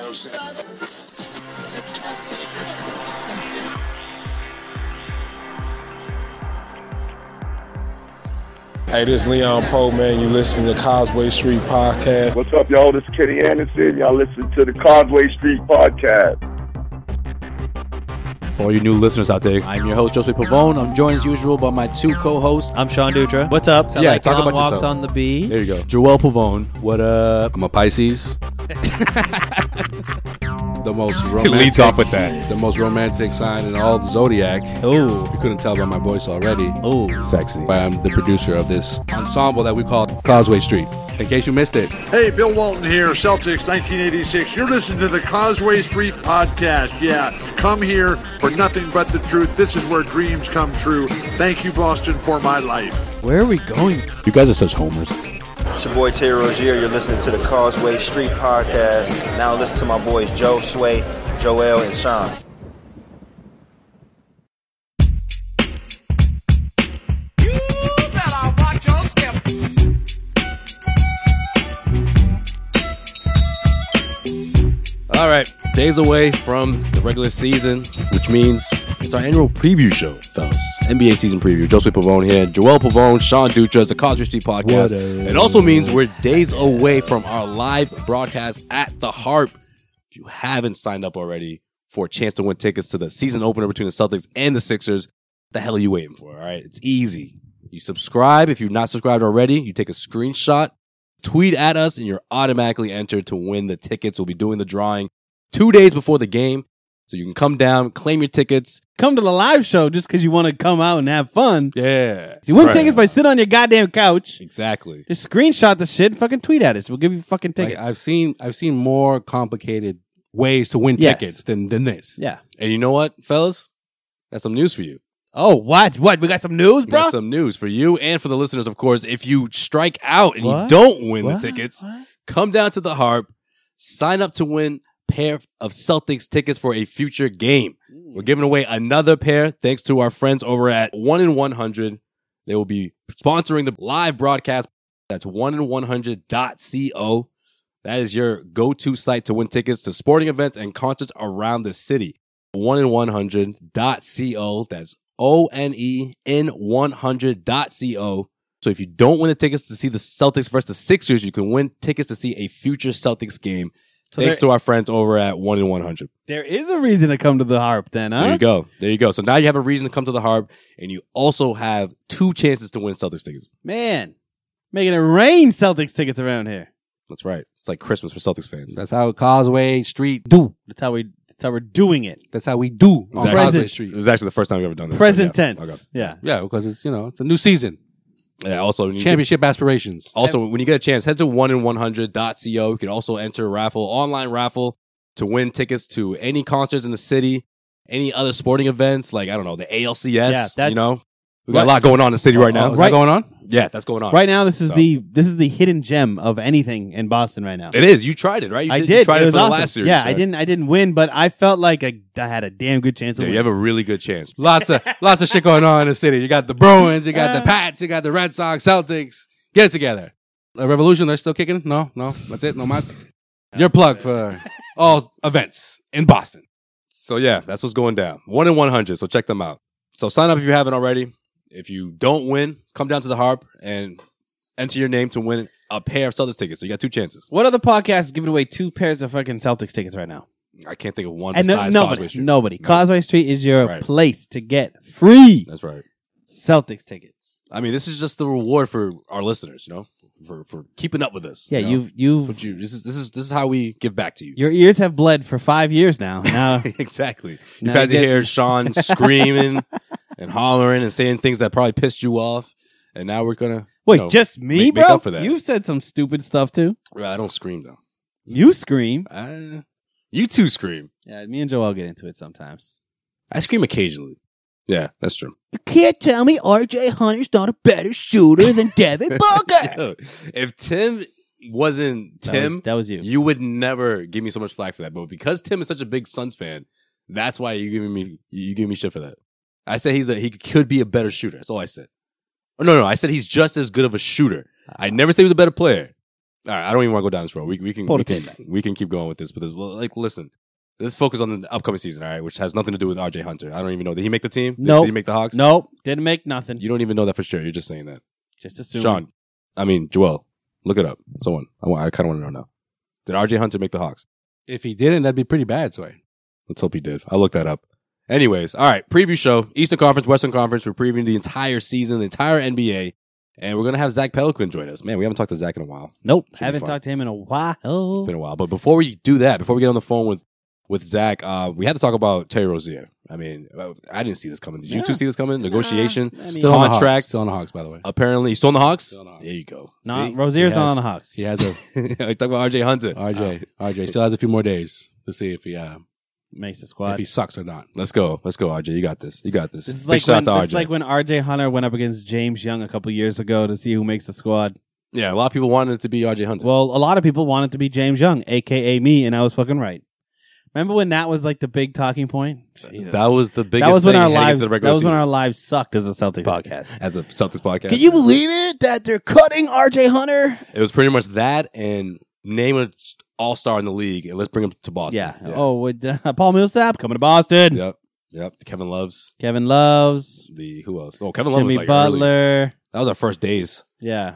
no sense. Hey, this is Leon Poe, man. You listen to Causeway Street Podcast. What's up, y'all? This is Kenny Anderson. Y'all listen to the Causeway Street Podcast. For all you new listeners out there, I'm your host, Joseph Pavone. I'm joined as usual by my two co-hosts. I'm Sean Dutra. What's up? Yeah, talk about walks yourself. on the bee. There you go. Joel Pavone. What up? I'm a Pisces. The most romantic. It leads off with that. The most romantic sign in all the zodiac. Oh, If you couldn't tell by my voice already. oh, Sexy. I'm the producer of this ensemble that we call Causeway Street. In case you missed it. Hey, Bill Walton here, Celtics 1986. You're listening to the Causeway Street Podcast. Yeah, come here for nothing but the truth. This is where dreams come true. Thank you, Boston, for my life. where are we going? You guys are such homers. It's your boy Terry Rozier. You're listening to the Causeway Street Podcast. Now listen to my boys Joe, Sway, Joel, and Sean. All right, days away from the regular season, which means it's our annual preview show, fellas. NBA season preview. Joseph Pavone here, Joel Pavone, Sean Dutra. It's the Causeway Street Podcast. It also means we're days away from our live broadcast at the Harp. If you haven't signed up already for a chance to win tickets to the season opener between the Celtics and the Sixers, what the hell are you waiting for? All right, it's easy. You subscribe. If you've not subscribed already, you take a screenshot, tweet at us, and you're automatically entered to win the tickets. We'll be doing the drawing 2 days before the game. So you can come down, claim your tickets. Come to the live show just because you want to come out and have fun. Yeah. So you win Right. tickets by sitting on your goddamn couch. Exactly. Just screenshot the shit and fucking tweet at us. We'll give you fucking Like, tickets. I've seen more complicated ways to win Yes. tickets than this. Yeah. And you know what, fellas? That's some news for you. Oh, what? What? We got some news, We bro? got some news for you and for the listeners, of course. If you strike out and What? you don't win What? the tickets, What? come down to the Harp, sign up to win a pair of Celtics tickets for a future game. We're giving away another pair thanks to our friends over at 1 in 100. They will be sponsoring the live broadcast. That's 1in100.co. That is your go-to site to win tickets to sporting events and concerts around the city. 1in100.co. That's ONEN100.co. So if you don't win the tickets to see the Celtics versus the Sixers, you can win tickets to see a future Celtics game. So Thanks to our friends over at 1 in 100. There is a reason to come to the Harp then, huh? There you go. There you go. So now you have a reason to come to the Harp, and you also have 2 chances to win Celtics tickets. Man, making it rain Celtics tickets around here. That's right. It's like Christmas for Celtics fans. That's how Causeway Street do. That's how we're doing it. That's how we do on Exactly. Causeway Present. Street. This is actually the first time we've ever done this. Present but yeah. tense. Okay. Yeah. Yeah, because it's it's a new season. Yeah. Also, when you Championship aspirations. Also, when you get a chance, head to 1in100.co. You can also enter a online raffle to win tickets to any concerts in the city, any other sporting events, like, I don't know, the ALCS. Yeah, that's- you know, we got a lot going on in the city right now. Is that going on? Yeah, that's going on. Right now, this is So. the hidden gem of anything in Boston right now. It is. You tried it, right? You I You did. tried it, was for awesome. the last series. Yeah, right? I didn't win, but I felt like I had a damn good chance of Yeah, winning. you have a really good chance. Lots of shit going on in the city. You got the Bruins, you got the Pats, you got the Red Sox, Celtics. Get it together. The Revolution, they're still kicking? No, that's it. No mas. Your plug for all events in Boston. So yeah, that's what's going down. 1 in 100. So check them out. So sign up if you haven't already. If you don't win, come down to the Harp and enter your name to win a pair of Celtics tickets. So you got 2 chances. What other podcast is giving away 2 pairs of fucking Celtics tickets right now? I can't think of one And besides Causeway Street. nobody. No. Causeway Street is your That's right. place to get free That's right. Celtics tickets. I mean, this is just the reward for our listeners, you know, for keeping up with us. Yeah, you know? you've This is how we give back to you. your ears have bled for 5 years now. Now Exactly. Now You've had to you get- hear Sean screaming and hollering and saying things that probably pissed you off, and now we're gonna wait, just me, make bro? up for that. You've said some stupid stuff too. Well, I don't scream though. You scream. You two scream. Yeah, me and Joel get into it sometimes. I scream occasionally. Yeah, that's true. You can't tell me RJ Hunter's not a better shooter than Devin Booker. If Tim wasn't Tim, That was you. you would never give me so much flack for that. But because Tim is such a big Suns fan, that's why you give me shit for that. I said he could be a better shooter. That's all I said. Oh, no, I said he's just as good of a shooter. I never said he was a better player. All right, I don't even want to go down this road. We can Pull the pin back. we can keep going with this, but listen, let's focus on the upcoming season, all right, which has nothing to do with RJ Hunter. I don't even know. Did he make the team? Nope. Did he make the Hawks? Nope. Didn't make nothing. You don't even know that for sure. You're just saying that. Just assume. Sean, Joel, look it up. Someone, I kind of want to know now. Did RJ Hunter make the Hawks? If he didn't, that'd be pretty bad, Sway. Let's hope he did. I'll look that up. Anyways, all right, preview show, Eastern Conference, Western Conference. We're previewing the entire season, the entire NBA, and we're going to have Zach Peloquin join us. Man, we haven't talked to Zach in a while. Nope. Should be Haven't fun. talked to him in a while. It's been a while. But before we do that, before we get on the phone with Zach, we had to talk about Terry Rozier. I mean, I didn't see this coming. Did you two see this coming? Negotiation, Still on the Hawks. contract. Still on the Hawks, by the way. Apparently, he's still on the Hawks? Still on the Hawks. There you go. No, See? Rozier's not on the Hawks. He has a We talk about RJ Hunter. RJ still has a few more days to see if he Makes the squad. if he sucks or not. Let's go, RJ. You got this. This is Big shout out to RJ. like when RJ Hunter went up against James Young a couple years ago to see who makes the squad. Yeah, a lot of people wanted it to be RJ Hunter. Well, a lot of people wanted to be James Young, a.k.a. me, and I was fucking right. Remember when that was like the big talking point? Jesus. That was the biggest That was when thing our heading into lives. the That regular was when season. our lives sucked as a Celtic podcast. As a Celtics podcast. Can you believe it that they're cutting RJ Hunter? It was pretty much that and name an all-star in the league and let's bring him to Boston. Yeah. Oh, with Paul Millsap coming to Boston. Yep. Kevin Love's. Kevin Loves. Who else? Oh, Kevin Love was Jimmy like early. Butler. That was our first days. Yeah.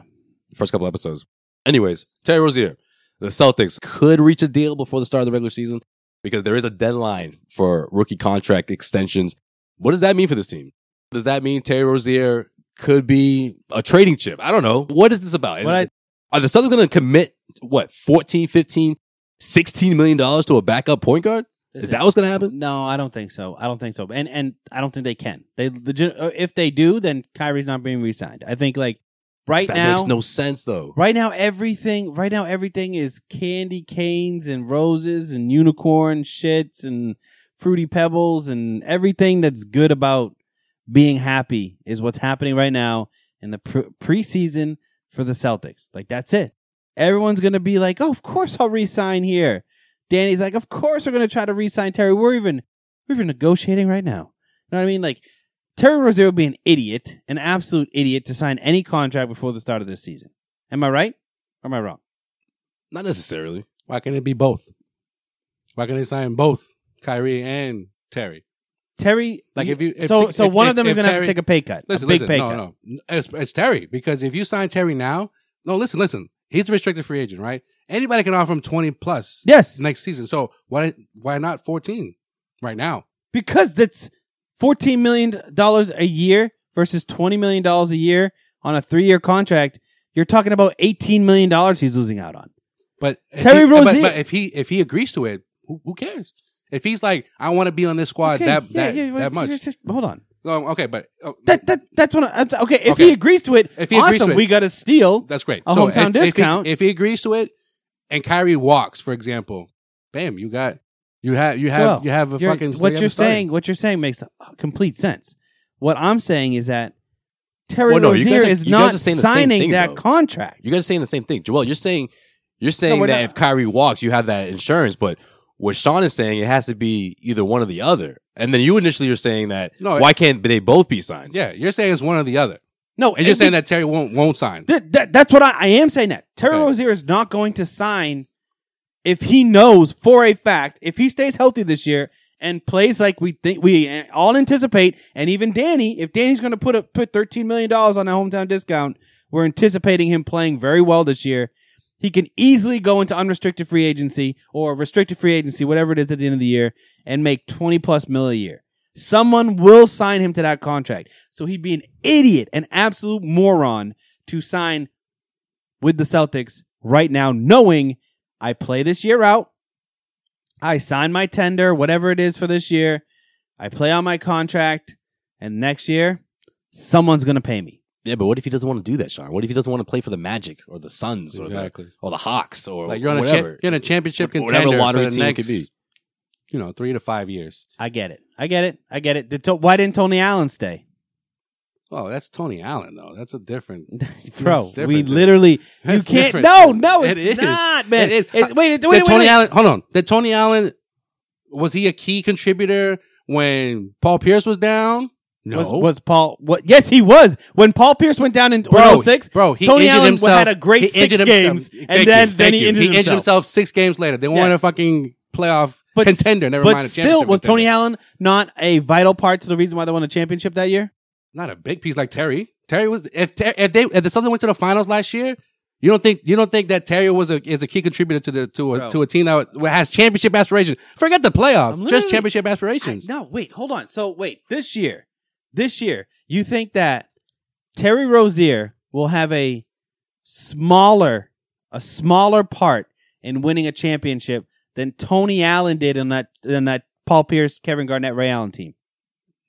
First couple episodes. Anyways, Terry Rozier. The Celtics could reach a deal before the start of the regular season because there is a deadline for rookie contract extensions. What does that mean for this team? Does that mean Terry Rozier could be a trading chip? I don't know. What is this about? Are the Celtics going to commit, $14, $15, $16 million to a backup point guard? Is that what's going to happen? No, I don't think so. And I don't think they can. If they do, then Kyrie's not being re-signed. I think like right That now makes no sense though. Right now everything is candy canes and roses and unicorn shits and fruity pebbles and everything that's good about being happy is what's happening right now in the preseason for the Celtics. Like that's it. Everyone's going to be like, "Oh, of course I'll re-sign here." Danny's like, "Of course we're going to try to re-sign Terry. We're even negotiating right now." You know what I mean? Like Terry Rozier would be an idiot, an absolute idiot to sign any contract before the start of this season. Am I right? Or am I wrong? Not necessarily. Why can't it be both? Why can't they sign both Kyrie and Terry? Terry, Like if one of them is going to have to Terry- take a pay cut. Listen, a big listen, pay no, cut. no, it's Terry because if you sign Terry now, no, listen, he's a restricted free agent, right? Anybody can offer him 20 plus, Yes, next season. So why not 14 right now? because that's $14 million a year versus $20 million a year on a 3-year contract. You're talking about $18 million he's losing out on. But Terry Rozier, but if he agrees to it, who cares? If he's like, I want to be on this squad that much. Just hold on. No, okay, but That's what I'm okay. If Okay. he agrees to it, If he agrees awesome. to it, We got to steal. that's great. A hometown discount. If he agrees to it, and Kyrie walks, for example, bam, you have a fucking what you're saying makes complete sense. What I'm saying is that Terry Well, no, you Rozier guys are- is you guys not are saying the same signing thing, that though. contract. You guys are saying the same thing. Joel, you're saying we're that not. if Kyrie walks, you have that insurance, but what Sean is saying, it has to be either one or the other. And then you initially are saying that why can't they both be signed? Yeah, you're saying it's one or the other. No, And you're saying that Terry won't sign. That's what I am saying. That Terry Okay. Rozier is not going to sign if he knows for a fact if he stays healthy this year and plays like we all anticipate, and even Danny, if Danny's going to put $13 million on a hometown discount, we're anticipating him playing very well this year. He can easily go into unrestricted free agency or restricted free agency, whatever it is at the end of the year, and make 20 plus mil a year. Someone will sign him to that contract. So he'd be an idiot, an absolute moron to sign with the Celtics right now, knowing I play this year out. I sign my tender, whatever it is for this year. I play on my contract, and next year, someone's going to pay me. Yeah, but what if he doesn't want to do that, Sean? What if he doesn't want to play for the Magic or the Suns or the Hawks or Like you're whatever? you're in a championship contender Whatever lottery for the team it next, could be. 3 to 5 years. I get it. Why didn't Tony Allen stay? Oh, that's Tony Allen, though. That's a different... Bro, different, we dude. literally... That's you can't... different. No, It it's is. not, man. It is. Wait. Tony Allen... Hold on. Did Tony Allen... Was he a key contributor when Paul Pierce was down? No. Was Paul? What? Yes, he was. When Paul Pierce went down in 06, he Tony injured Allen himself. had a great 6 games, and then he injured himself 6 games later. They weren't a fucking playoff contender. Never mind a championship. Still, was contender. Tony Allen not a vital part to the reason why they won a championship that year? Not a big piece like Terry. Terry was if the Celtics went to the finals last year. You don't think that Terry is a key contributor to a team that has championship aspirations? Forget the playoffs, just championship aspirations. No, wait, hold on. So this year, you think that Terry Rozier will have a smaller part in winning a championship than Tony Allen did in that Paul Pierce, Kevin Garnett, Ray Allen team?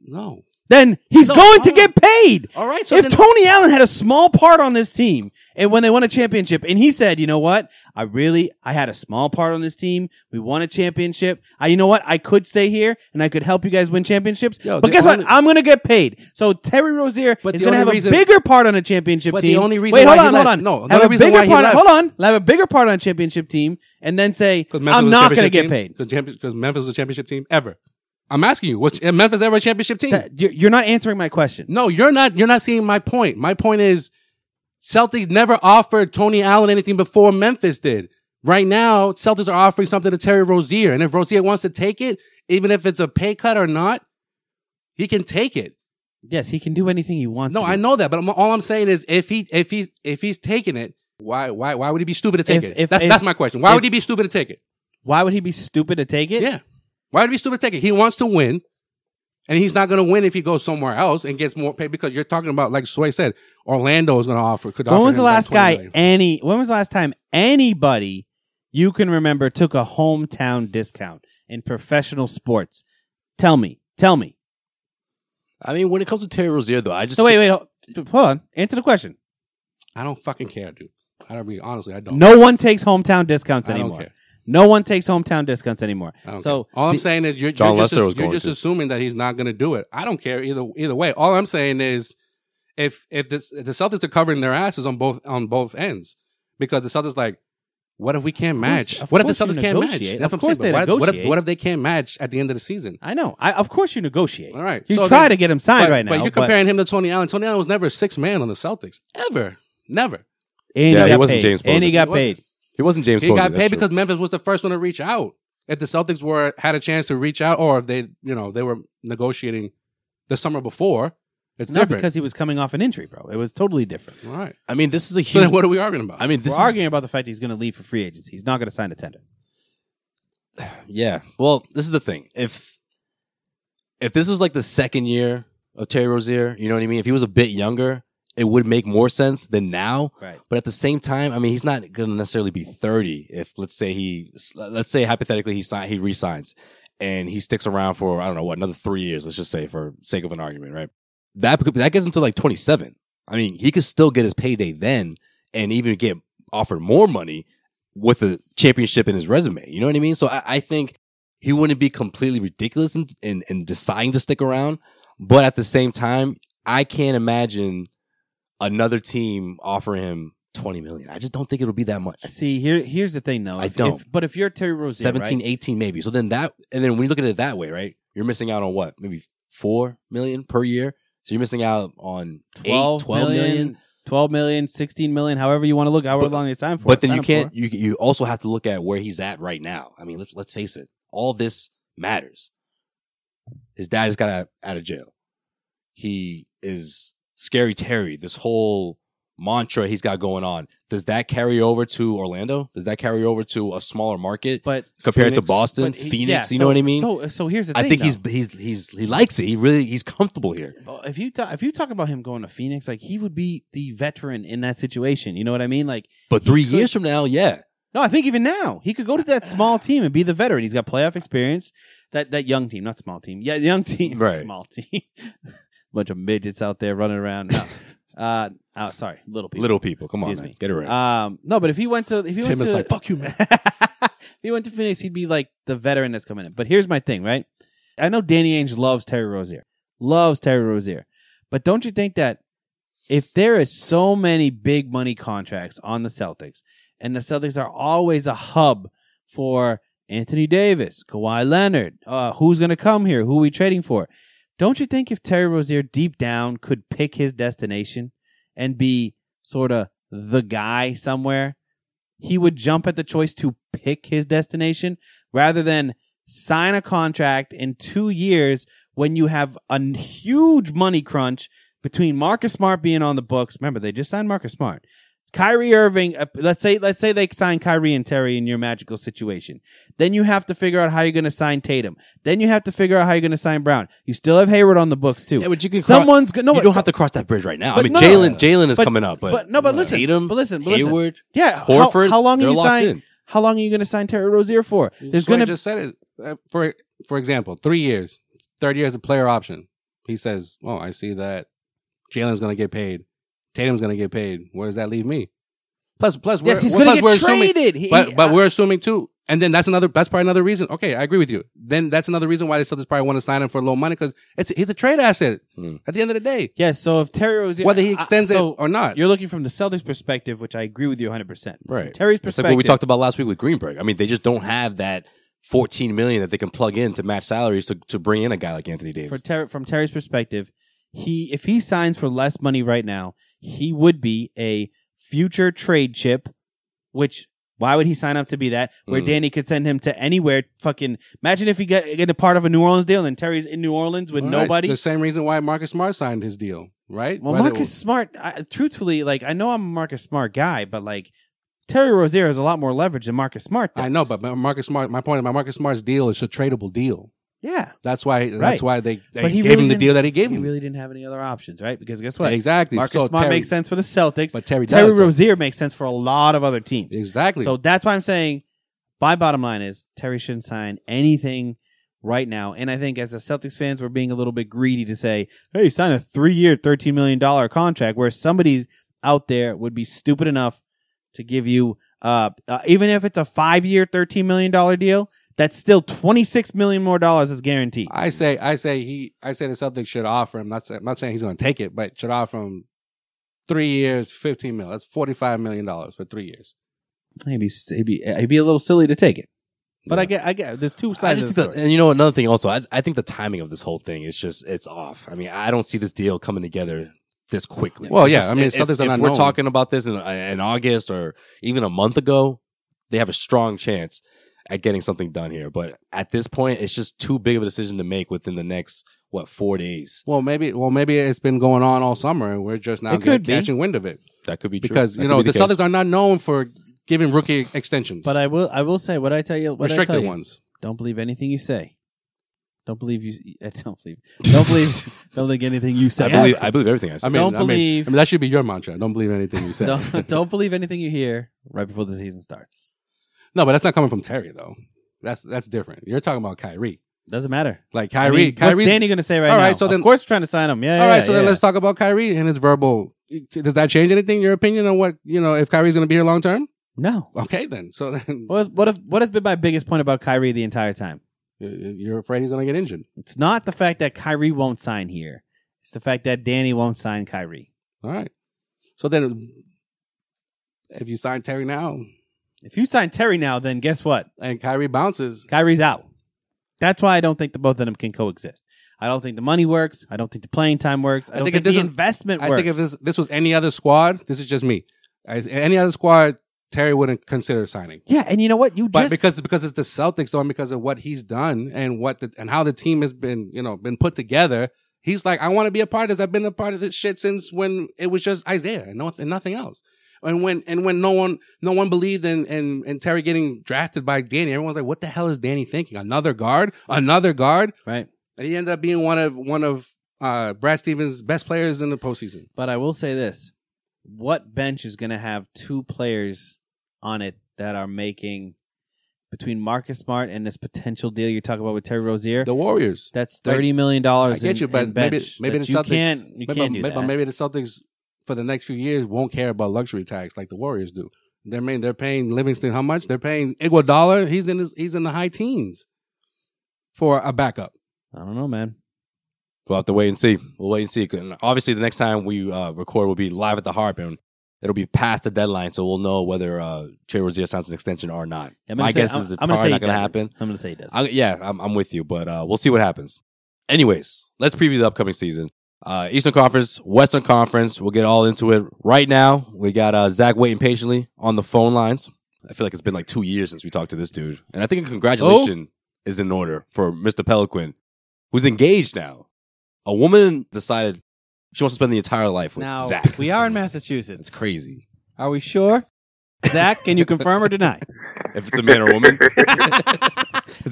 No. Then he's going to get paid. All right. So if Tony Allen had a small part on this team and when they won a championship and he said, you know what? I had a small part on this team. We won a championship. You know what? I could stay here and I could help you guys win championships. But guess what? I'm going to get paid. So Terry Rozier is going to have a bigger part on a championship team. The only reason Wait, hold why on. No, have a bigger part. Hold on. Have a bigger part on a championship team and then say, I'm not going to get paid. Because Memphis was a championship team ever. I'm asking you, was Memphis ever a championship team? You're not answering my question. No, you're not. You're not seeing my point. My point is, Celtics never offered Tony Allen anything before Memphis did. Right now, Celtics are offering something to Terry Rozier, and if Rozier wants to take it, even if it's a pay cut or not, he can take it. Yes, he can do anything he wants. No, I know that, but all I'm saying is, if he's taking it, why would he be stupid to take it? That's my question. Why would he be stupid to take it? Why would he be stupid to take it? Yeah. Why would he be stupid to take it? He wants to win, and he's not going to win if he goes somewhere else and gets more pay because you're talking about, like Sway said, Orlando is going to offer. When was the last time anybody you can remember took a hometown discount in professional sports? Tell me. I mean, when it comes to Terry Rozier, though, I just... So wait, hold on. Answer the question. I don't fucking care, dude. Honestly, I don't. No one takes hometown discounts anymore. I don't care. No one takes hometown discounts anymore. So all I'm saying is you're just assuming that he's not going to do it. I don't care either way. All I'm saying is if the Celtics are covering their asses on both ends because the Celtics like, what if we can't match? What if the Celtics can't match? That's what I'm saying. What if they can't match at the end of the season? I know. Of course you negotiate. All right. You try to get him signed right now. But you're comparing him to Tony Allen. Tony Allen was never a 6th man on the Celtics. Ever. Never. And he wasn't James Posey. And he got paid. He wasn't James Posey. He got paid because Memphis was the first one to reach out. If the Celtics had a chance to reach out, or if they were negotiating the summer before, it's different. Because he was coming off an injury, bro. It was totally different. All right. I mean, this is a huge... So then what are we arguing about? I mean, we're arguing about the fact that he's going to leave for free agency. He's not going to sign a tender. Yeah. Well, this is the thing. If this was like the second year of Terry Rozier, you know what I mean? If he was a bit younger, it would make more sense than now. Right. But at the same time, I mean, he's not going to necessarily be 30 if, let's say hypothetically he re-signs and he sticks around for, I don't know, another 3 years, let's just say, for sake of an argument, right? That gets him to like 27. I mean, he could still get his payday then and even get offered more money with a championship in his resume. You know what I mean? So I think he wouldn't be completely ridiculous in deciding to stick around. But at the same time, I can't imagine another team offering him $20 million. I just don't think it'll be that much. See, here's the thing, though. But if you're Terry Rozier, 17, 18 maybe. So then when you look at it that way, right? You're missing out on what? Maybe $4 million per year. So you're missing out on 12 million, 12 million, 16 million, however you want to look, however long they sign for. But then you also have to look at where he's at right now. I mean, let's face it. All this matters. His dad just got out of jail. He is Scary Terry, this whole mantra he's got going on. Does that carry over to Orlando? Does that carry over to a smaller market compared to Boston, Phoenix? You know what I mean? So here's the thing. I think he likes it. He's comfortable here. If you talk about him going to Phoenix, like he would be the veteran in that situation. You know what I mean? Like, but 3 years from now, yeah. No, I think even now he could go to that small team and be the veteran. He's got playoff experience. That young team, not small team. Yeah, young team, right. Small team. Bunch of midgets out there running around. No. Sorry, little people. Little people. Come on, man. Get it right. No, but if he went to, Tim is like, fuck you, man. If he went to Phoenix, he'd be like the veteran that's coming in. But here's my thing, right? I know Danny Ainge loves Terry Rozier, but don't you think that if there is so many big money contracts on the Celtics, and the Celtics are always a hub for Anthony Davis, Kawhi Leonard, who's going to come here, who are we trading for? Don't you think if Terry Rozier deep down could pick his destination and be sort of the guy somewhere, he would jump at the choice to pick his destination rather than sign a contract in 2 years when you have a huge money crunch between Marcus Smart being on the books. Remember, they just signed Marcus Smart. Kyrie Irving, let's say they sign Kyrie and Terry in your magical situation. Then you have to figure out how you're going to sign Tatum. Then you have to figure out how you're going to sign Brown. You still have Hayward on the books too. Yeah, but you can Someone's going. You don't have to cross that bridge right now. I mean, Jalen is coming up, but listen, Tatum, Hayward, yeah, Horford. How long are you signing? How long are you going to sign Terry Rozier for? There's going to just said it for example, 3 years, third year is a player option. He says, "Oh, I see that Jalen's going to get paid, Tatum's going to get paid. Where does that leave me?" Plus, yes, he's going to get traded. But we're assuming too, and then that's probably another reason. Okay, I agree with you. Then that's another reason why the Celtics probably want to sign him for low money because he's a trade asset at the end of the day. Yes. So if Terry Rozier, whether he extends it or not, you're looking from the Celtics' perspective, which I agree with you 100%. Right. From Terry's perspective, it's like what we talked about last week with Greenberg. I mean, they just don't have that $14 million that they can plug in to match salaries to bring in a guy like Anthony Davis. From Terry's perspective, if he signs for less money right now, he would be a future trade chip. Which, why would he sign up to be that? Where Danny could send him to anywhere. Fucking imagine if he get a part of a New Orleans deal and Terry's in New Orleans with nobody. The same reason why Marcus Smart signed his deal, right? Well, Marcus Smart, truthfully, I know I'm a Marcus Smart guy, but Terry Rozier has a lot more leverage than Marcus Smart does. I know, but Marcus Smart. My point about Marcus Smart's deal is a tradable deal. Yeah, that's why. That's why they gave him the deal that he gave him. He really didn't have any other options, right? Because guess what? Exactly. Marcus Smart makes sense for the Celtics, but Terry Rozier makes sense for a lot of other teams. Exactly. So that's why I'm saying. My bottom line is Terry shouldn't sign anything right now. And I think as the Celtics fans, we're being a little bit greedy to say, "Hey, sign a 3-year, $13 million contract," where somebody out there would be stupid enough to give you, even if it's a 5-year, $13 million deal. That's still $26 million more is guaranteed. I say the Celtics should offer him. I'm not saying he's going to take it, but should offer him 3 years, $15 million. That's $45 million for 3 years. He'd be a little silly to take it, but I get. There's two sides. of the story. And another thing also, I think the timing of this whole thing is it's off. I mean, I don't see this deal coming together this quickly. Well, yeah, I mean, Celtics are not. If we're talking about this in August or even a month ago, they have a strong chance at getting something done here. But at this point, it's just too big of a decision to make within the next, 4 days. Well, maybe it's been going on all summer and we're just now catching wind of it. That could be true. Because, the Celtics are not known for giving rookie extensions. But I will say what I tell you. Restricted ones. Don't believe anything you say. Don't believe anything you say. I believe everything I say. I mean, that should be your mantra. Don't believe anything you say. Don't believe anything you hear right before the season starts. No, but that's not coming from Terry, though. That's different. You're talking about Kyrie. Doesn't matter. Like Kyrie. What's Danny going to say right now? All right, so then, of course, trying to sign him. Yeah. All right, so then let's talk about Kyrie and his verbal. Does that change anything? Your opinion on what if Kyrie's going to be here long term? No. Okay, then. So then, what has been my biggest point about Kyrie the entire time? You're afraid he's going to get injured. It's not the fact that Kyrie won't sign here. It's the fact that Danny won't sign Kyrie. All right. So then, if you sign Terry now. If you sign Terry now, then guess what? And Kyrie bounces. Kyrie's out. That's why I don't think the both of them can coexist. I don't think the money works. I don't think the playing time works. I don't think the investment works. I think if this was any other squad, this is just me. Any other squad, Terry wouldn't consider signing. Yeah, and you know what? Because it's the Celtics, though, and because of what he's done and and how the team has been put together, he's like, I want to be a part of this. I've been a part of this shit since when it was just Isaiah and nothing else. And when no one believed in Terry getting drafted by Danny, everyone's like, what the hell is Danny thinking? Another guard? Right. And he ended up being one of Brad Stevens' best players in the postseason. But I will say this. What bench is going to have two players on it that are making between Marcus Smart and this potential deal you're talking about with Terry Rozier? The Warriors. That's $30 million. I get you, but maybe the Celtics can't do that. But maybe the Celtics for the next few years won't care about luxury tax like the Warriors do. They're paying Livingston how much? They're paying Iguodala. He's in the high teens for a backup. I don't know, man. We'll have to wait and see. We'll wait and see. And obviously, the next time we record will be live at the Harp, and it'll be past the deadline, so we'll know whether Terry Rozier signs an extension or not. My guess is it's probably not going to happen. I'm going to say he does. I'm with you, but we'll see what happens. Anyways, let's preview the upcoming season. Eastern Conference, Western Conference. We'll get all into it right now. We got Zach waiting patiently on the phone lines. I feel like it's been like 2 years since we talked to this dude. And I think a congratulations is in order for Mr. Peloquin, who's engaged now. A woman decided she wants to spend the entire life with Now, Zach. we are in Massachusetts. It's crazy. Are we sure? Zach, can you confirm or deny? If it's a man or woman. Is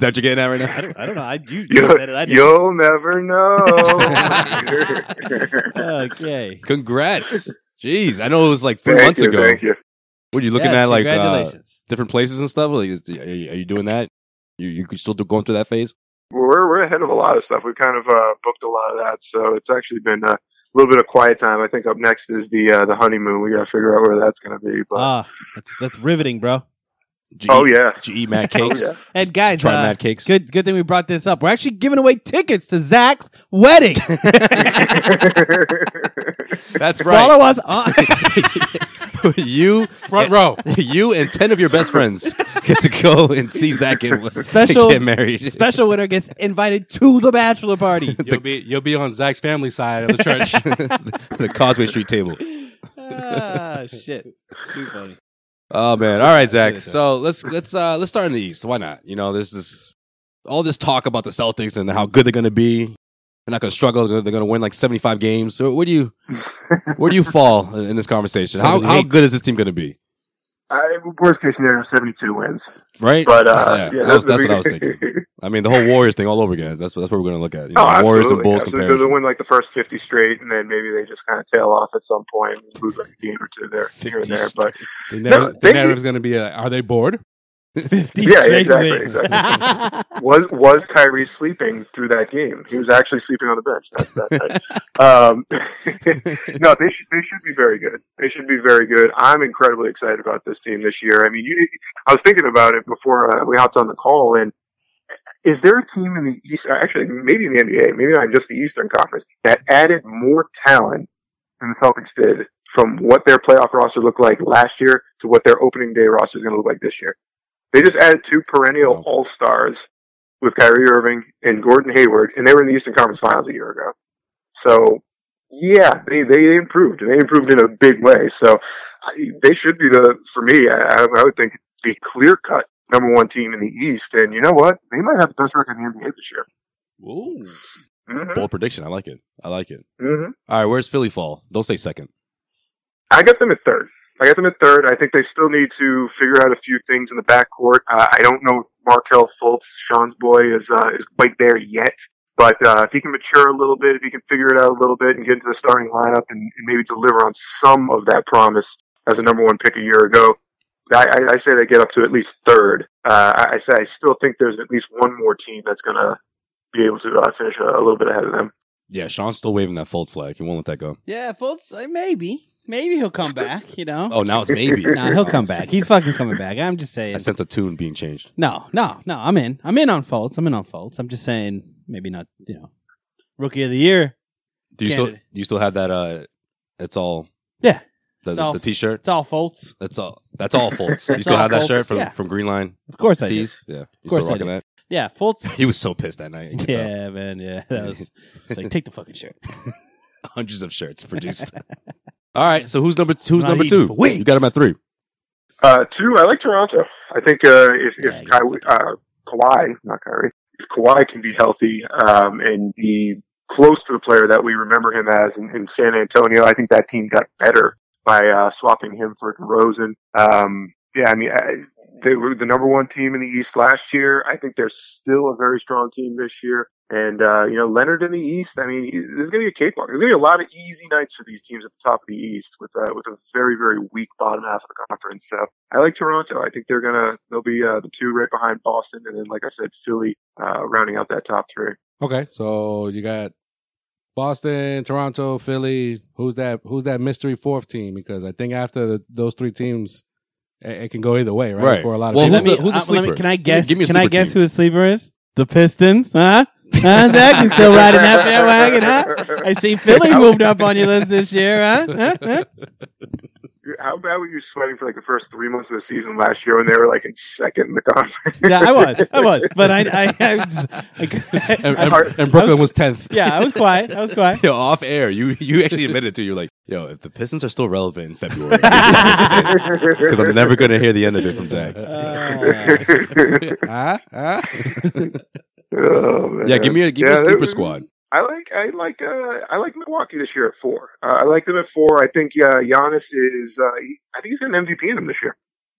that what you're getting at right now? I don't know. You said it. I didn't. You'll never know. Okay. Congrats. Jeez. I know it was like 3 months ago. Thank you. What are you looking Yes, at? Like congratulations. different places and stuff? Like, are you doing that? You still going through that phase? We're ahead of a lot of stuff. We've kind of booked a lot of that, so it's actually been a little bit of quiet time. I think up next is the honeymoon. We got to figure out where that's going to be. But That's riveting, bro. yeah. Did you eat mad cakes? Oh, yeah. And guys, Try mad cakes. Good thing we brought this up. We're actually giving away tickets to Zach's wedding. That's right. Follow us on You Front row. You and 10 of your best friends get to go and see Zach get married. Special winner gets invited to the bachelor party. You'll be on Zach's family side of the church. The Causeway Street table. Shit. Too funny. Oh man! All right, Zach. So let's start in the East. Why not? You know, there's all this talk about the Celtics and how good they're going to be. They're not going to struggle. They're going to win like 75 games. So where do you fall in this conversation? How good is this team going to be? Worst case scenario, 72 wins. Right? But that's what I was thinking. I mean, the whole Warriors thing all over again. That's what we're going to look at. You know, Warriors and Bulls comparison. They'll win like the first 50 straight, and then maybe they just kind of tail off at some point and lose like a game or two there, here and there. But the narrative is going to be, are they bored? 50 yeah, straight exactly. wins. Was Kyrie sleeping through that game? He was actually sleeping on the bench that night. No, they should be very good. They should be very good. I'm incredibly excited about this team this year. I mean, I was thinking about it before we hopped on the call, and is there a team in the East, actually maybe in the NBA, maybe not just the Eastern Conference, that added more talent than the Celtics did from what their playoff roster looked like last year to what their opening day roster is going to look like this year? They just added 2 perennial all-stars with Kyrie Irving and Gordon Hayward, and they were in the Eastern Conference Finals a year ago. So, yeah, they improved. They improved in a big way. So, they should be for me, I would think, the clear-cut number 1 team in the East. And you know what? They might have the best record in the NBA this year. Ooh. Mm-hmm. Bold prediction. I like it. Mm-hmm. All right, where's Philly fall? Don't say second. I got them at third. I think they still need to figure out a few things in the backcourt. I don't know if Markelle Fultz, Sean's boy, is quite there yet. But if he can mature a little bit, if he can figure it out a little bit and get into the starting lineup and maybe deliver on some of that promise as a number 1 pick a year ago, I say they get up to at least third. I still think there's at least one more team that's going to be able to finish a little bit ahead of them. Yeah, Sean's still waving that Fultz flag. He won't let that go. Yeah, Fultz, maybe he'll come back, you know. Oh, now it's maybe. Nah, he'll come back. He's fucking coming back. I'm just saying. I sense a tune being changed. No. I'm in on Fultz. I'm just saying maybe not, Rookie of the Year. Do you still have that it's all the t-shirt? It's all Fultz. That's all Fultz. You still have that shirt from Green Line? Of course I do. Tees? Yeah. You Of course still rocking that? Yeah, Fultz. He was so pissed that night. Yeah, man. Yeah, that was it's like take the fucking shirt. Hundreds of shirts produced. All right, so who's number 2? You got him at 3. 2, I like Toronto. I think if Kawhi, not Kyrie, if Kawhi can be healthy and be close to the player that we remember him as in San Antonio, I think that team got better by swapping him for DeRozan. They were the number 1 team in the East last year. I think they're still a very strong team this year. And, Leonard in the East, there's going to be a cakewalk. There's going to be a lot of easy nights for these teams at the top of the East with a very, very weak bottom half of the conference. So I like Toronto. I think they'll be the 2 right behind Boston. And then, like I said, Philly rounding out that top 3. Okay. So you got Boston, Toronto, Philly. Who's that mystery 4th team? Because I think after those 3 teams, it can go either way, right? For a lot of people. Who's the sleeper? Can I guess? Give me a can I sleeper guess team. who his sleeper is? The Pistons, huh? Zach, you still riding that bandwagon, huh? I see Philly moved up on your list this year, huh? How bad were you sweating for like the first 3 months of the season last year when they were like in second in the conference? Yeah, I was, but and Brooklyn was 10th. Yeah, I was quiet. Yo, off air, you actually admitted it too. You're like, yo, if the Pistons are still relevant in February, because I'm never going to hear the end of it from Zach. Oh, man. Yeah, give me a super squad. I like Milwaukee this year at 4. I like them at 4. I think Giannis is. I think he's got an MVP in him this year.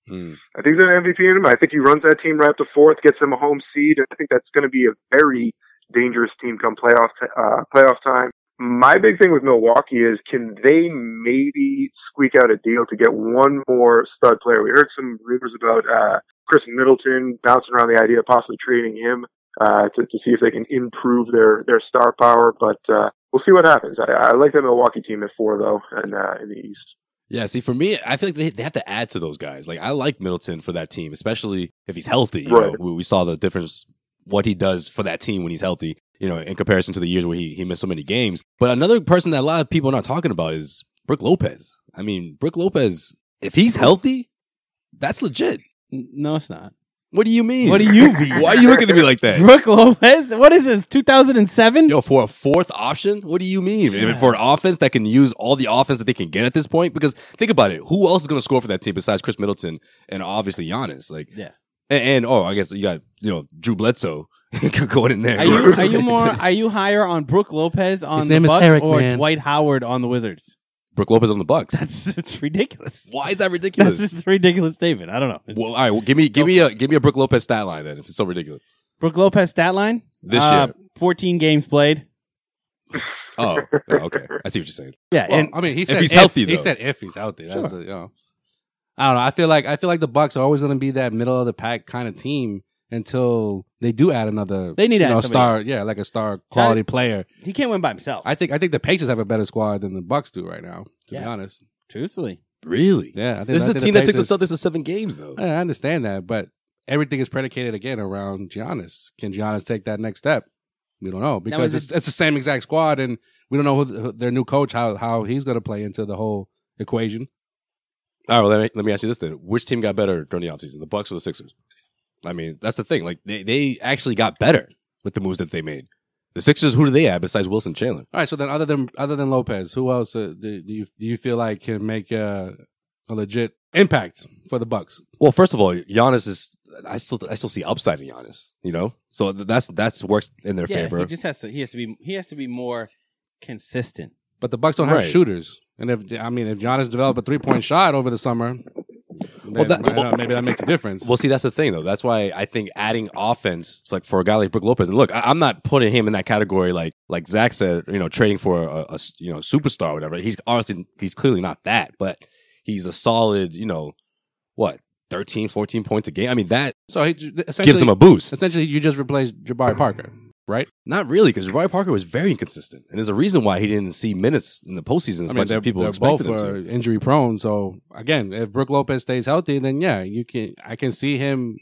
I think he's got an MVP in him. I think he runs that team right up to 4th, gets them a home seed, and I think that's going to be a very dangerous team come playoff time. My big thing with Milwaukee is, can they maybe squeak out a deal to get one more stud player? We heard some rumors about Chris Middleton bouncing around the idea of possibly trading him. To see if they can improve their star power, but we'll see what happens. I like the Milwaukee team at 4 though, and in the East. Yeah, see, for me, I feel like they have to add to those guys. Like, I like Middleton for that team, especially if he's healthy. You know, we saw the difference what he does for that team when he's healthy. You know, in comparison to the years where he missed so many games. But another person that a lot of people are not talking about is Brook Lopez. I mean, Brook Lopez, if he's healthy, that's legit. No, it's not. What do you mean? What do you mean? Why are you looking at me like that? Brook Lopez? What is this, 2007? Yo, for a 4th option? What do you mean? Yeah. For an offense that can use all the offense that they can get at this point? Because think about it. Who else is going to score for that team besides Chris Middleton and obviously Giannis? Like, yeah. And I guess you got, Drew Bledsoe going in there. Are you higher on Brook Lopez on the Bucks Eric, or man. Dwight Howard on the Wizards? Brook Lopez on the Bucks. That's ridiculous. Why is that ridiculous? That's just a ridiculous statement. I don't know. Well, all right. Well, give me a Brook Lopez stat line then. If it's so ridiculous. Brook Lopez stat line this year, 14 games played. Oh, okay. I see what you're saying. Yeah, well, and I mean, he said if he's healthy. Though. He said if he's healthy. That's sure. I don't know. I feel like the Bucks are always going to be that middle of the pack kind of team until they do add another. They need to add star. else. Yeah, like a star quality player. He can't win by himself. I think the Pacers have a better squad than the Bucks do right now. To be honest, truthfully, really, yeah. This is the team that took the Celtics to 7 games, though. I understand that, but everything is predicated again around Giannis. Can Giannis take that next step? We don't know because it's the same exact squad, and we don't know who their new coach how he's going to play into the whole equation. All right, well, let me ask you this then: which team got better during the offseason, the Bucks or the Sixers? I mean, that's the thing. Like they actually got better with the moves that they made. The Sixers, who do they have besides Wilson Chandler? All right, so then other than Lopez, who else do you feel like can make a legit impact for the Bucks? Well, first of all, Giannis is. I still see upside in Giannis. So that's works in their favor. He just has to be more consistent. But the Bucks don't have shooters, and if Giannis developed a 3-point shot over the summer. Maybe that makes a difference. Well, see, that's the thing, though. That's why I think adding offense, like for a guy like Brook Lopez, and look, I'm not putting him in that category like Zach said, trading for a superstar or whatever. He's clearly not that, but he's a solid, 13, 14 points a game. I mean, that gives him a boost. Essentially, you just replaced Jabari Parker, right? Not really, because Jabari Parker was very inconsistent, and there's a reason why he didn't see minutes in the postseason as much as people expected him to. Injury prone. So again, if Brook Lopez stays healthy, then yeah, I can see him,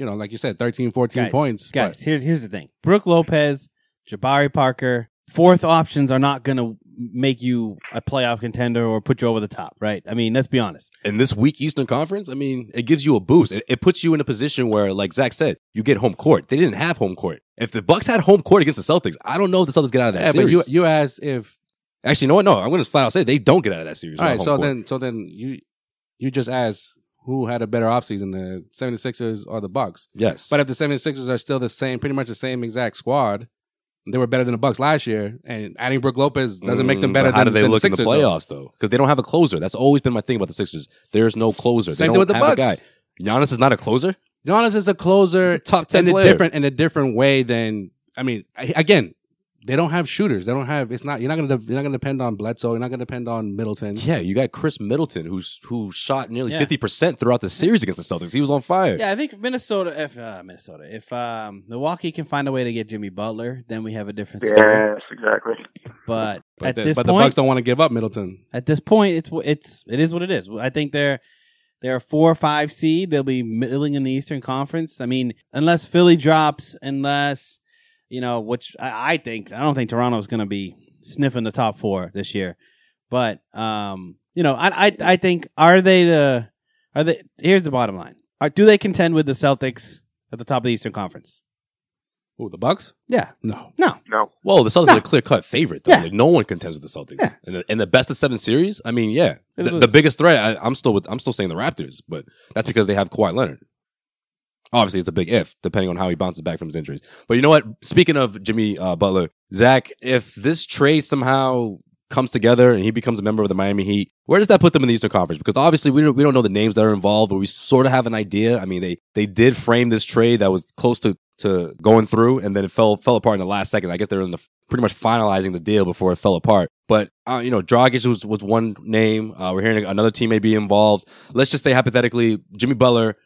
like you said, 13, 14 points. Guys, here's the thing: Brook Lopez, Jabari Parker, 4th options are not going to make you a playoff contender or put you over the top, right? I mean, let's be honest. In this weak Eastern Conference, I mean, it gives you a boost. It puts you in a position where, like Zach said, you get home court. They didn't have home court. If the Bucks had home court against the Celtics, I don't know if the Celtics get out of that series. But you asked if... Actually, you know what? No, I'm going to flat out say they don't get out of that series. All right, so then you just asked who had a better offseason, the 76ers or the Bucks. Yes. But if the 76ers are still the same, pretty much the same exact squad, they were better than the Bucks last year, and adding Brook Lopez doesn't make them better than the Sixers. How do they look in the playoffs, though? Because they don't have a closer. That's always been my thing about the Sixers. There's no closer. Same thing with the Bucks. A guy. Giannis is not a closer? Giannis is a closer top 10 player. In a different way than, again, they don't have shooters. They don't have. You're not gonna depend on Bledsoe. You're not gonna depend on Middleton. Yeah, you got Chris Middleton, who shot nearly 50% throughout the series against the Celtics. He was on fire. Yeah, I think if Milwaukee can find a way to get Jimmy Butler, then we have a different story. Yes, exactly. But the Bucks don't want to give up Middleton. At this point, it is what it is. I think they're a 4 or 5 seed. They'll be middling in the Eastern Conference. I mean, unless Philly drops, which I don't think Toronto's going to be sniffing the top 4 this year. But I think here's the bottom line. Do they contend with the Celtics at the top of the Eastern Conference? Oh, the Bucks? Yeah. No. Well, the Celtics are a clear-cut favorite, though. Yeah. Like, no one contends with the Celtics. Yeah. In the best of 7 series, I mean, yeah. The biggest threat, I'm still saying the Raptors, but that's because they have Kawhi Leonard. Obviously, it's a big if, depending on how he bounces back from his injuries. But you know what? Speaking of Jimmy Butler, Zach, if this trade somehow comes together and he becomes a member of the Miami Heat, where does that put them in the Eastern Conference? Because obviously we don't know the names that are involved, but we sort of have an idea. I mean, they did frame this trade that was close to going through, and then it fell apart in the last second. I guess they're pretty much finalizing the deal before it fell apart. But Dragic was one name. We're hearing another team may be involved. Let's just say hypothetically, Jimmy Butler,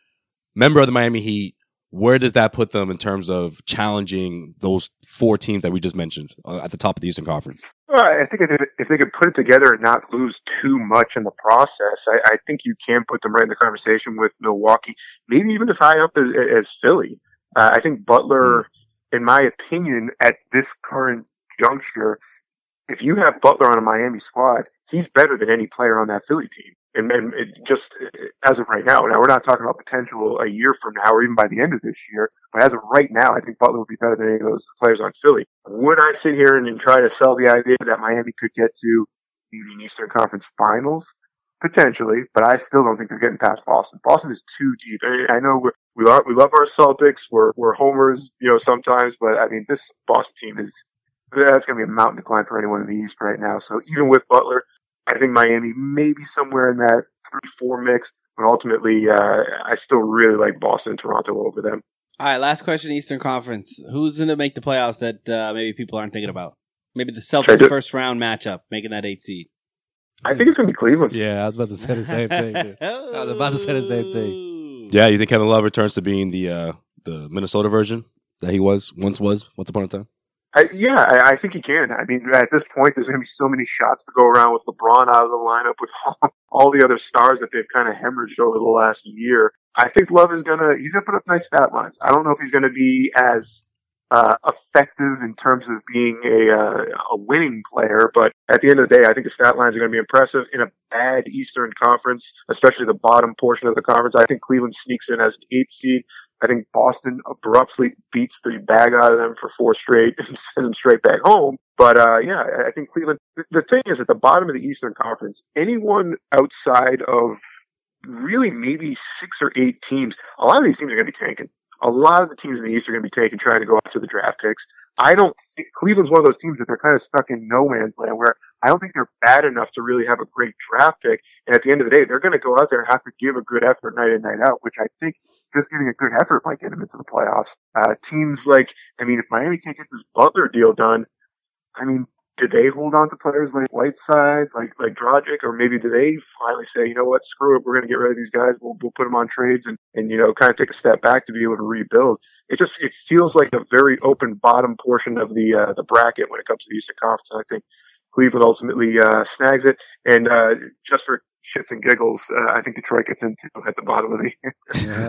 member of the Miami Heat. Where does that put them in terms of challenging those 4 teams that we just mentioned at the top of the Eastern Conference? I think if they could put it together and not lose too much in the process, I think you can put them right in the conversation with Milwaukee, maybe even as high up as Philly. I think Butler, in my opinion, at this current juncture, if you have Butler on a Miami squad, he's better than any player on that Philly team. And just as of right now, we're not talking about potential a year from now or even by the end of this year, but as of right now, I think Butler would be better than any of those players on Philly. Would I sit here and try to sell the idea that Miami could get to maybe an Eastern Conference Finals? Potentially, but I still don't think they're getting past Boston. Boston is too deep. I know we love our Celtics. We're homers, sometimes, but I mean, this Boston team that's going to be a mountain to climb for anyone in the East right now. So even with Butler, I think Miami may be somewhere in that 3-4 mix, but ultimately, I still really like Boston and Toronto over them. All right, last question, Eastern Conference. Who's going to make the playoffs that maybe people aren't thinking about? Maybe the Celtics first round matchup, making that 8 seed. I think it's going to be Cleveland. Yeah, I was about to say the same thing, dude. I was about to say the same thing. Yeah, you think Kevin Love returns to being the Minnesota version that he once upon a time? I think he can. I mean, at this point, there's going to be so many shots to go around with LeBron out of the lineup, with all the other stars that they've kind of hemorrhaged over the last year. I think Love he's going to put up nice stat lines. I don't know if he's going to be as effective in terms of being a winning player, but at the end of the day, I think the stat lines are going to be impressive in a bad Eastern Conference, especially the bottom portion of the conference. I think Cleveland sneaks in as an 8th seed. I think Boston abruptly beats the bag out of them for 4 straight and sends them straight back home. But I think Cleveland. The thing is, at the bottom of the Eastern Conference, anyone outside of really maybe 6 or 8 teams, a lot of these teams are going to be tanking. A lot of the teams in the East are going to be taking, trying to go after the draft picks. I don't think Cleveland's one of those teams that they're kind of stuck in no man's land, where I don't think they're bad enough to really have a great draft pick. And at the end of the day, they're going to go out there and have to give a good effort night in, night out, which I think just giving a good effort might get them into the playoffs. Teams like, if Miami can't get this Butler deal done, do they hold on to players like Whiteside, like Dragic, or maybe do they finally say, you know what, screw it, we're going to get rid of these guys, we'll put them on trades and kind of take a step back to be able to rebuild. It feels like a very open bottom portion of the bracket when it comes to the Eastern Conference. And I think Cleveland ultimately snags it. And just for shits and giggles, I think Detroit gets into at the bottom of the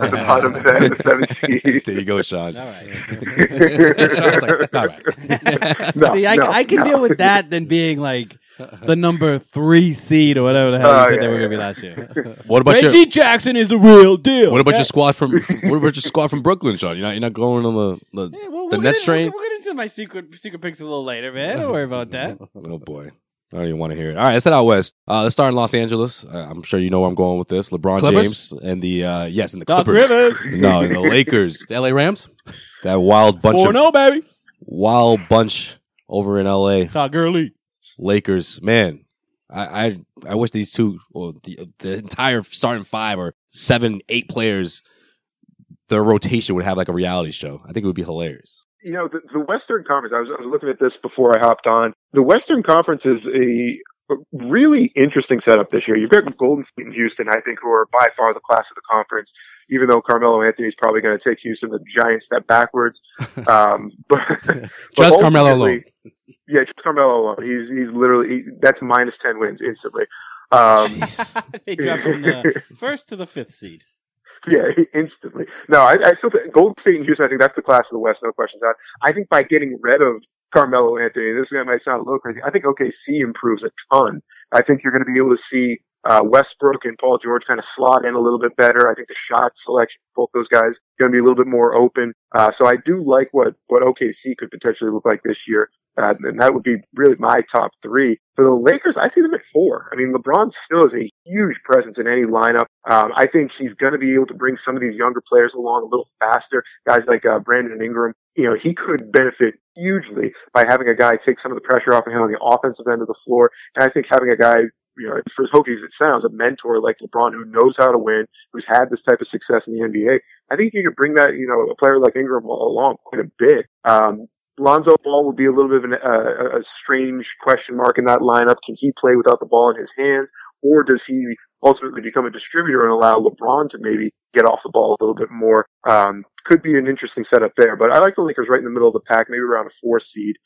at the bottom of the 7th seed. There you go, Sean. All right. Sean's like, all right. See, I can deal with that than being like the number 3 seed or whatever the hell you said they were going to be last year. What about Reggie Jackson is the real deal. What about your squad from Brooklyn, Sean? You're not going on the Nets train? We'll get into my secret picks a little later, man. Don't worry about that. Oh boy. I don't even want to hear it. All right, let's head out west. Let's start in Los Angeles. I'm sure you know where I'm going with this. LeBron Clippers? James and the and the Doc Clippers. Rivers. No, and the Lakers. The LA Rams? That wild bunch 4-0, baby. wild bunch over in LA. Todd Gurley. Lakers. Man, I wish these two, or the entire starting 5 or 7, 8 players, their rotation would have like a reality show. I think it would be hilarious. The Western Conference, I was looking at this before I hopped on. The Western Conference is a really interesting setup this year. You've got Golden State and Houston, I think, who are by far the class of the conference, even though Carmelo Anthony is probably going to take Houston a giant step backwards. But just Carmelo alone. Yeah, just Carmelo alone. He's literally, that's minus 10 wins instantly. They dropped from the 1st to the 5th seed. Yeah, instantly. No, I still think Golden State and Houston, I think that's the class of the West, no questions asked. I think by getting rid of Carmelo Anthony, this guy might sound a little crazy, I think OKC improves a ton. I think you're going to be able to see Westbrook and Paul George kind of slot in a little bit better. I think the shot selection, both those guys, going to be a little bit more open. So I do like what OKC could potentially look like this year. And that would be really my top three. For the Lakers, I see them at 4. I mean, LeBron still is a huge presence in any lineup. I think he's going to be able to bring some of these younger players along a little faster. Guys like Brandon Ingram, he could benefit hugely by having a guy take some of the pressure off of him on the offensive end of the floor. And I think having a guy, for as hokey as it sounds, a mentor like LeBron who knows how to win, who's had this type of success in the NBA, I think you could bring that, a player like Ingram along quite a bit. Lonzo Ball would be a little bit of a strange question mark in that lineup. Can he play without the ball in his hands, or does he ultimately become a distributor and allow LeBron to maybe get off the ball a little bit more? Could be an interesting setup there, but I like the Lakers right in the middle of the pack, maybe around a 4 seed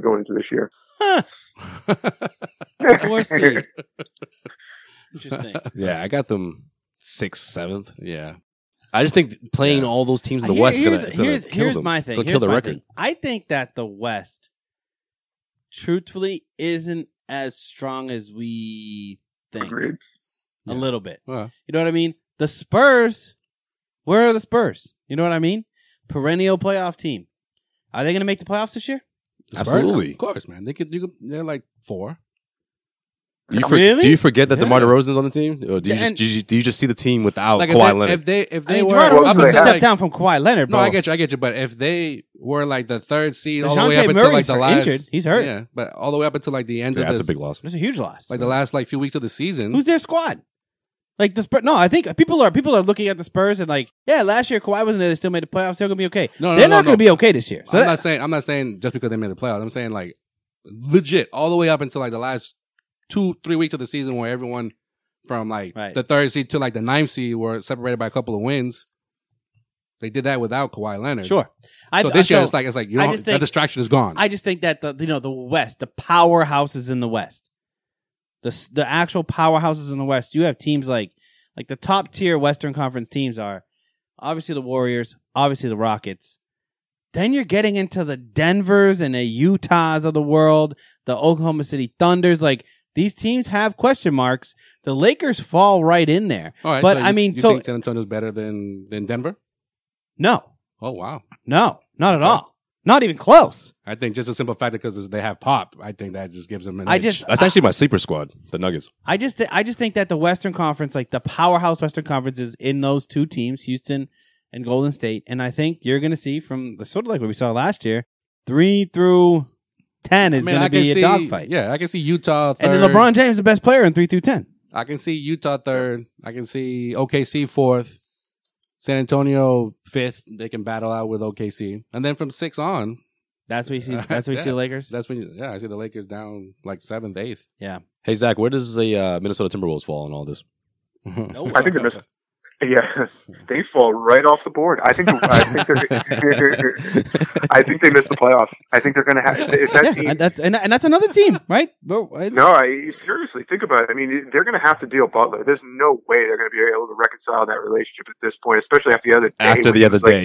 going into this year. 4 seed. Interesting. Yeah, I got them 6th, 7th. Yeah. I just think playing all those teams in the West is going to kill them. My thing. They'll kill the record. Thing. I think that the West, truthfully, isn't as strong as we think. Agreed. A little bit. Well. You know what I mean? The Spurs, where are the Spurs? You know what I mean? Perennial playoff team. Are they going to make the playoffs this year? Absolutely. Of course, man. They're like 4. Do Really? you forget that DeMar DeRozan's on the team? Or do you just see the team without Kawhi Leonard? If they were DeMar up DeRozan until stepped down from Kawhi Leonard, bro. No, I get you. But if they were like the 3rd seed all the way DeJounte up until like Murray's the last, injured. He's hurt. Yeah, but all the way up until like the end of that's this, a big loss. That's a huge loss. like the last few weeks of the season. Who's their squad? Like the Spurs? No, I think people are looking at the Spurs and like, yeah, last year Kawhi wasn't there. They still made the playoffs. They're gonna be okay. They're not gonna be okay this year. So I'm not saying just because they made the playoffs. I'm saying like legit all the way up until like the last 2-3 weeks of the season where everyone from like the 3rd seed to like the 9th seed were separated by a couple of wins. They did that without Kawhi Leonard. Sure. So this year it's like that distraction is gone. I just think that the West, the powerhouses in the West, the actual powerhouses in the West, you have teams like the top tier Western Conference teams are obviously the Warriors, obviously the Rockets. Then you're getting into the Denvers and the Utahs of the world, the Oklahoma City Thunders. Like these teams have question marks. The Lakers fall right in there. All right, but so I mean, you think San Antonio's better than Denver? No. Oh wow. No, not at all. Not even close. I think just a simple fact because they have Pop. I think that just gives them an edge. That's actually my sleeper squad, the Nuggets. I just think that the Western Conference, like the powerhouse Western Conference, is in those two teams, Houston and Golden State. And I think you're going to see from the sort of like what we saw last year, 3 through 10 is going to be a dogfight. Yeah, I can see Utah 3rd. And then LeBron James the best player in 3 through 10. I can see Utah 3rd. I can see OKC 4th. San Antonio 5th. They can battle out with OKC. And then from 6 on. That's what you see. That's what you see the Lakers. That's when I see the Lakers down like 7th, 8th. Yeah. Hey Zach, where does the Minnesota Timberwolves fall in all this? I think they missed. Yeah, they fall right off the board. I think I think they missed the playoffs. I think they're going to have if that team. And that's another team, right? No, seriously think about it. I mean, they're going to have to deal Butler. There's no way they're going to be able to reconcile that relationship at this point, especially after the other day.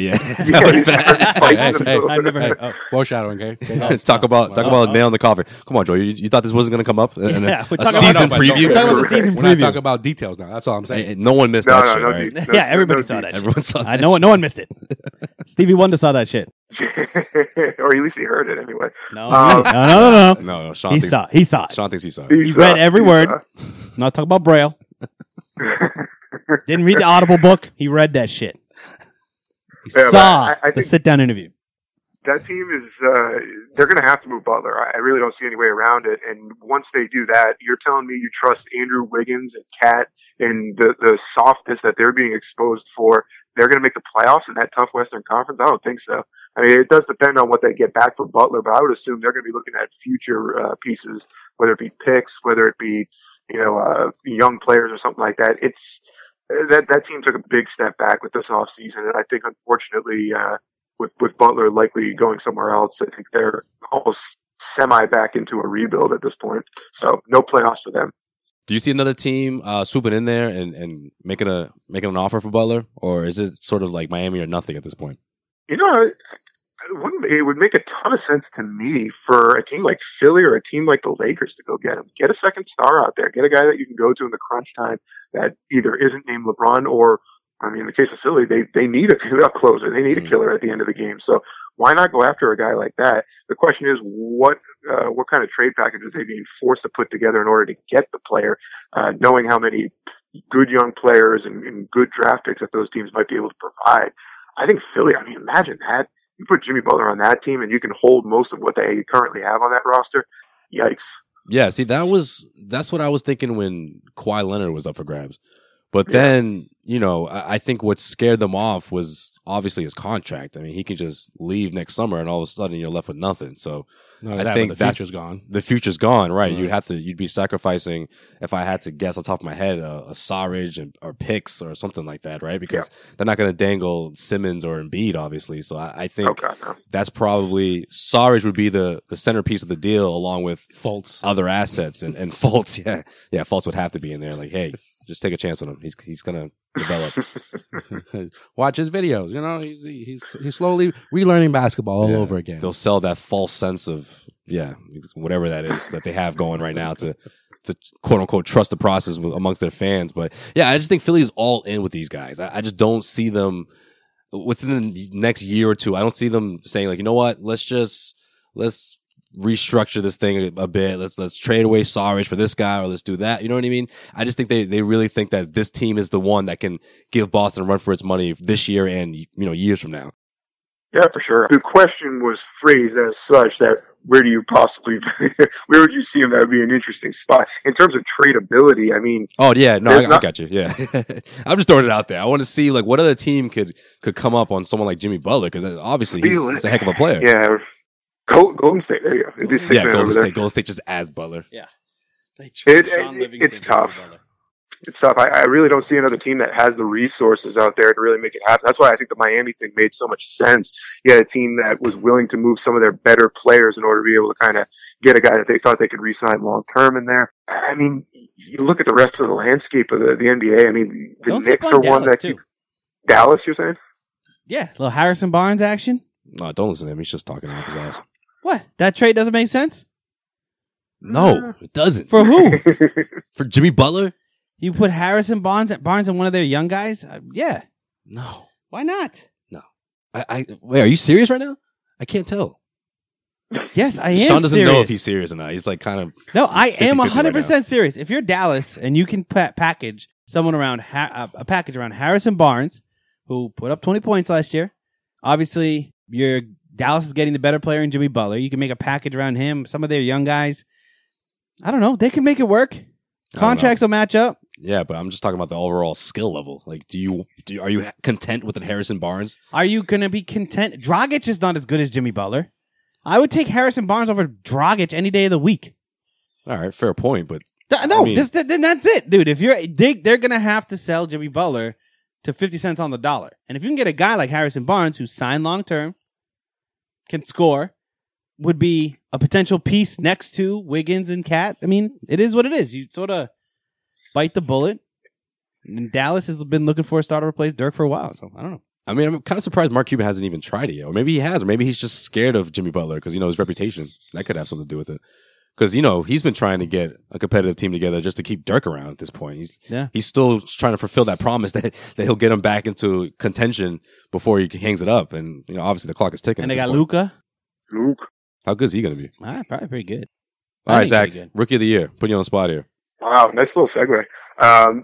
That was bad. I've never heard. Foreshadowing, okay? Talk about nail in the coffin. Come on, Joe. You thought this wasn't going to come up? Yeah, a season preview. We're talking about the season preview. We're not talking about details now. That's all I'm saying. No one missed that shit, right? Yeah, everybody saw that. Everyone saw that. No one missed it. Stevie Wonder saw that shit. Or at least he heard it anyway. No. Sean he saw it. Sean thinks he saw it. He read every word. Not talking about Braille. Didn't read the Audible book. He read that shit. He saw the sit-down interview. That team is, they're going to have to move Butler. I really don't see any way around it. And once they do that, you're telling me you trust Andrew Wiggins and Cat and the softness that they're being exposed for. They're going to make the playoffs in that tough Western Conference? I don't think so. I mean, it does depend on what they get back from Butler, but I would assume they're going to be looking at future pieces, whether it be picks, whether it be, young players or something like that. It's that team took a big step back with this offseason, and I think, unfortunately, with Butler likely going somewhere else, I think they're almost semi back into a rebuild at this point. So no playoffs for them. Do you see another team swooping in there and making an offer for Butler, or is it sort of like Miami or nothing at this point? it would make a ton of sense to me for a team like Philly or a team like the Lakers to go get him. Get a second star out there. Get a guy that you can go to in the crunch time that either isn't named LeBron or, I mean, in the case of Philly, they need a closer. They need a killer at the end of the game. So why not go after a guy like that? The question is, what kind of trade package are they being forced to put together in order to get the player, knowing how many good young players and good draft picks that those teams might be able to provide? I think Philly, I mean, imagine that. You put Jimmy Butler on that team and you can hold most of what they currently have on that roster. Yikes. Yeah, see, that's what I was thinking when Kawhi Leonard was up for grabs. But then, you know, I think what scared them off was obviously his contract. I mean, he can just leave next summer and all of a sudden you're left with nothing. So I think the future's gone. The future's gone, right? You'd be sacrificing, if I had to guess on top of my head, a Sarge or Picks or something like that, right? Because they're not going to dangle Simmons or Embiid, obviously. So I think that's probably, Sarge would be the centerpiece of the deal along with Fultz, other assets and Fultz. Yeah, Fultz would have to be in there. Like, hey, just take a chance on him. He's going to develop. Watch his videos. You know, he's slowly relearning basketball all over again. They'll sell that false sense of whatever that is that they have going right now to quote unquote trust the process amongst their fans. But yeah, I just think Philly's all in with these guys. I just don't see them within the next year or two. I don't see them saying like, you know what, let's restructure this thing a bit. Let's trade away Sarge for this guy, or let's do that. You know what I mean? I just think they really think that this team is the one that can give Boston a run for its money this year and, you know, years from now. Yeah, for sure. The question was phrased as such that where would you see him? That would be an interesting spot in terms of tradability. I mean, oh yeah, no, I got you. Yeah, I'm just throwing it out there. I want to see like what other team could come up on someone like Jimmy Butler, because obviously he's a heck of a player. Yeah. Golden State, there you go. Golden State just adds Butler. Yeah, it's tough. It's tough. I really don't see another team that has the resources out there to really make it happen. That's why I think the Miami thing made so much sense. You had a team that was willing to move some of their better players in order to be able to kind of get a guy that they thought they could re-sign long term in there. I mean, you look at the rest of the landscape of the NBA. I mean, the Knicks are one that Dallas, you're saying? Yeah, a little Harrison Barnes action. No, don't listen to him. He's just talking out his ass. What? That trade doesn't make sense? No, it doesn't. For who? For Jimmy Butler? You put Harrison Barnes and one of their young guys? Yeah. No. Why not? No. Wait, are you serious right now? I can't tell. Yes, I am. Sean doesn't serious. know if he's serious or not. He's like kind of. No, I am 100% serious. If you're Dallas and you can package someone around a package around Harrison Barnes, who put up 20 points last year, obviously Dallas is getting the better player in Jimmy Butler. You can make a package around him. Some of their young guys, I don't know. They can make it work. Contracts will match up. Yeah, but I'm just talking about the overall skill level. Like, are you content with Harrison Barnes? Are you going to be content? Dragic is not as good as Jimmy Butler. I would take Harrison Barnes over Dragic any day of the week. All right, fair point, but then that's it, dude. If they're going to have to sell Jimmy Butler to 50 cents on the dollar, and if you can get a guy like Harrison Barnes who's signed long term, can score, would be a potential piece next to Wiggins and Cat. I mean, it is what it is. You sort of bite the bullet. And Dallas has been looking for a star to replace Dirk for a while, so I don't know. I mean, I'm kind of surprised Mark Cuban hasn't even tried it yet. Or maybe he has, or maybe he's just scared of Jimmy Butler because, you know, his reputation. That could have something to do with it. Because, you know, he's been trying to get a competitive team together just to keep Dirk around at this point. He's still trying to fulfill that promise that he'll get him back into contention before he hangs it up. And, you know, obviously the clock is ticking. And they got Luka. How good is he going to be? Probably pretty good. All right, Zach, Rookie of the Year. Put you on the spot here. Wow, nice little segue.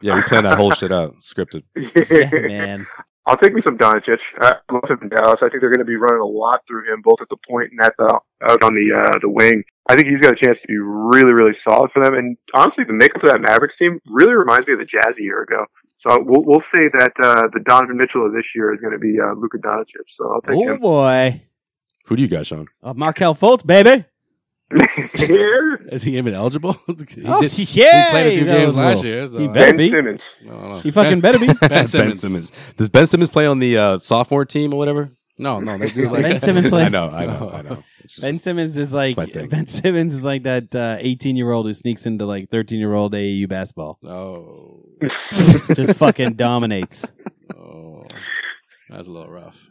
Yeah, we planned that whole shit out. Scripted. Yeah, man. I'll take me some Doncic. I love him in Dallas. I think they're going to be running a lot through him, both at the point and out on the wing. I think he's got a chance to be really, really solid for them. And honestly, the makeup of that Mavericks team really reminds me of the Jazz a year ago. So we'll say that the Donovan Mitchell of this year is going to be Luka Doncic. So I'll take him. Oh boy, who do you got, Sean? Markelle Fultz, baby. Is he even eligible? He played a few games last year. So. He better be. Simmons. No. He fucking better be. Ben Simmons. Does Ben Simmons play on the sophomore team or whatever? No. They do like Ben Simmons play. I know. Ben Simmons is like that 18-year-old who sneaks into like 13-year-old AAU basketball. Oh, just fucking dominates. Oh, that's a little rough.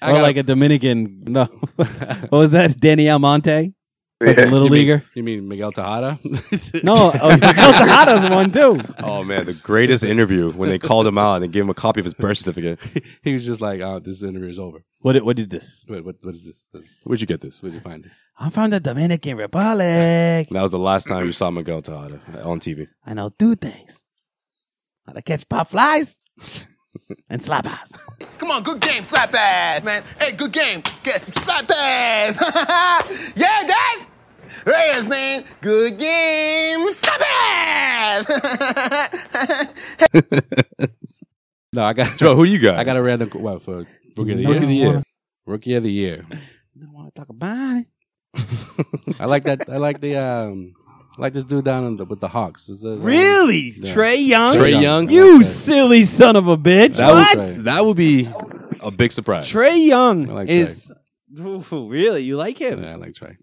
Or like a Dominican. No. What was that? Danny Almonte? Like a little leaguer? You mean Miguel Tejada? No, Miguel Tejada's one too. Oh man, the greatest interview when they called him out and they gave him a copy of his birth certificate. He was just like, "Oh, this interview is over." What did this? What is this? Where'd you get this? Where'd you find this? I'm from the Dominican Republic. That was the last time you saw Miguel Tejada on TV. I know 2 things: how to catch pop flies and slap ass. Come on, good game, slap ass, man. Hey, good game. Get some slap ass. Yeah, Dad. Yes, man. Good game, slap ass. No, I got Joe, who you got? I got a random for Rookie of the Year. Rookie of the Year. Rookie of the Year. I don't want to talk about it. I like that. I like this dude down with the Hawks. Really? Yeah. Trey Young? Trey Young? You silly son of a bitch. That would be a big surprise. Trey Young I like is... Ooh, really? You like him? Yeah, I like Trey.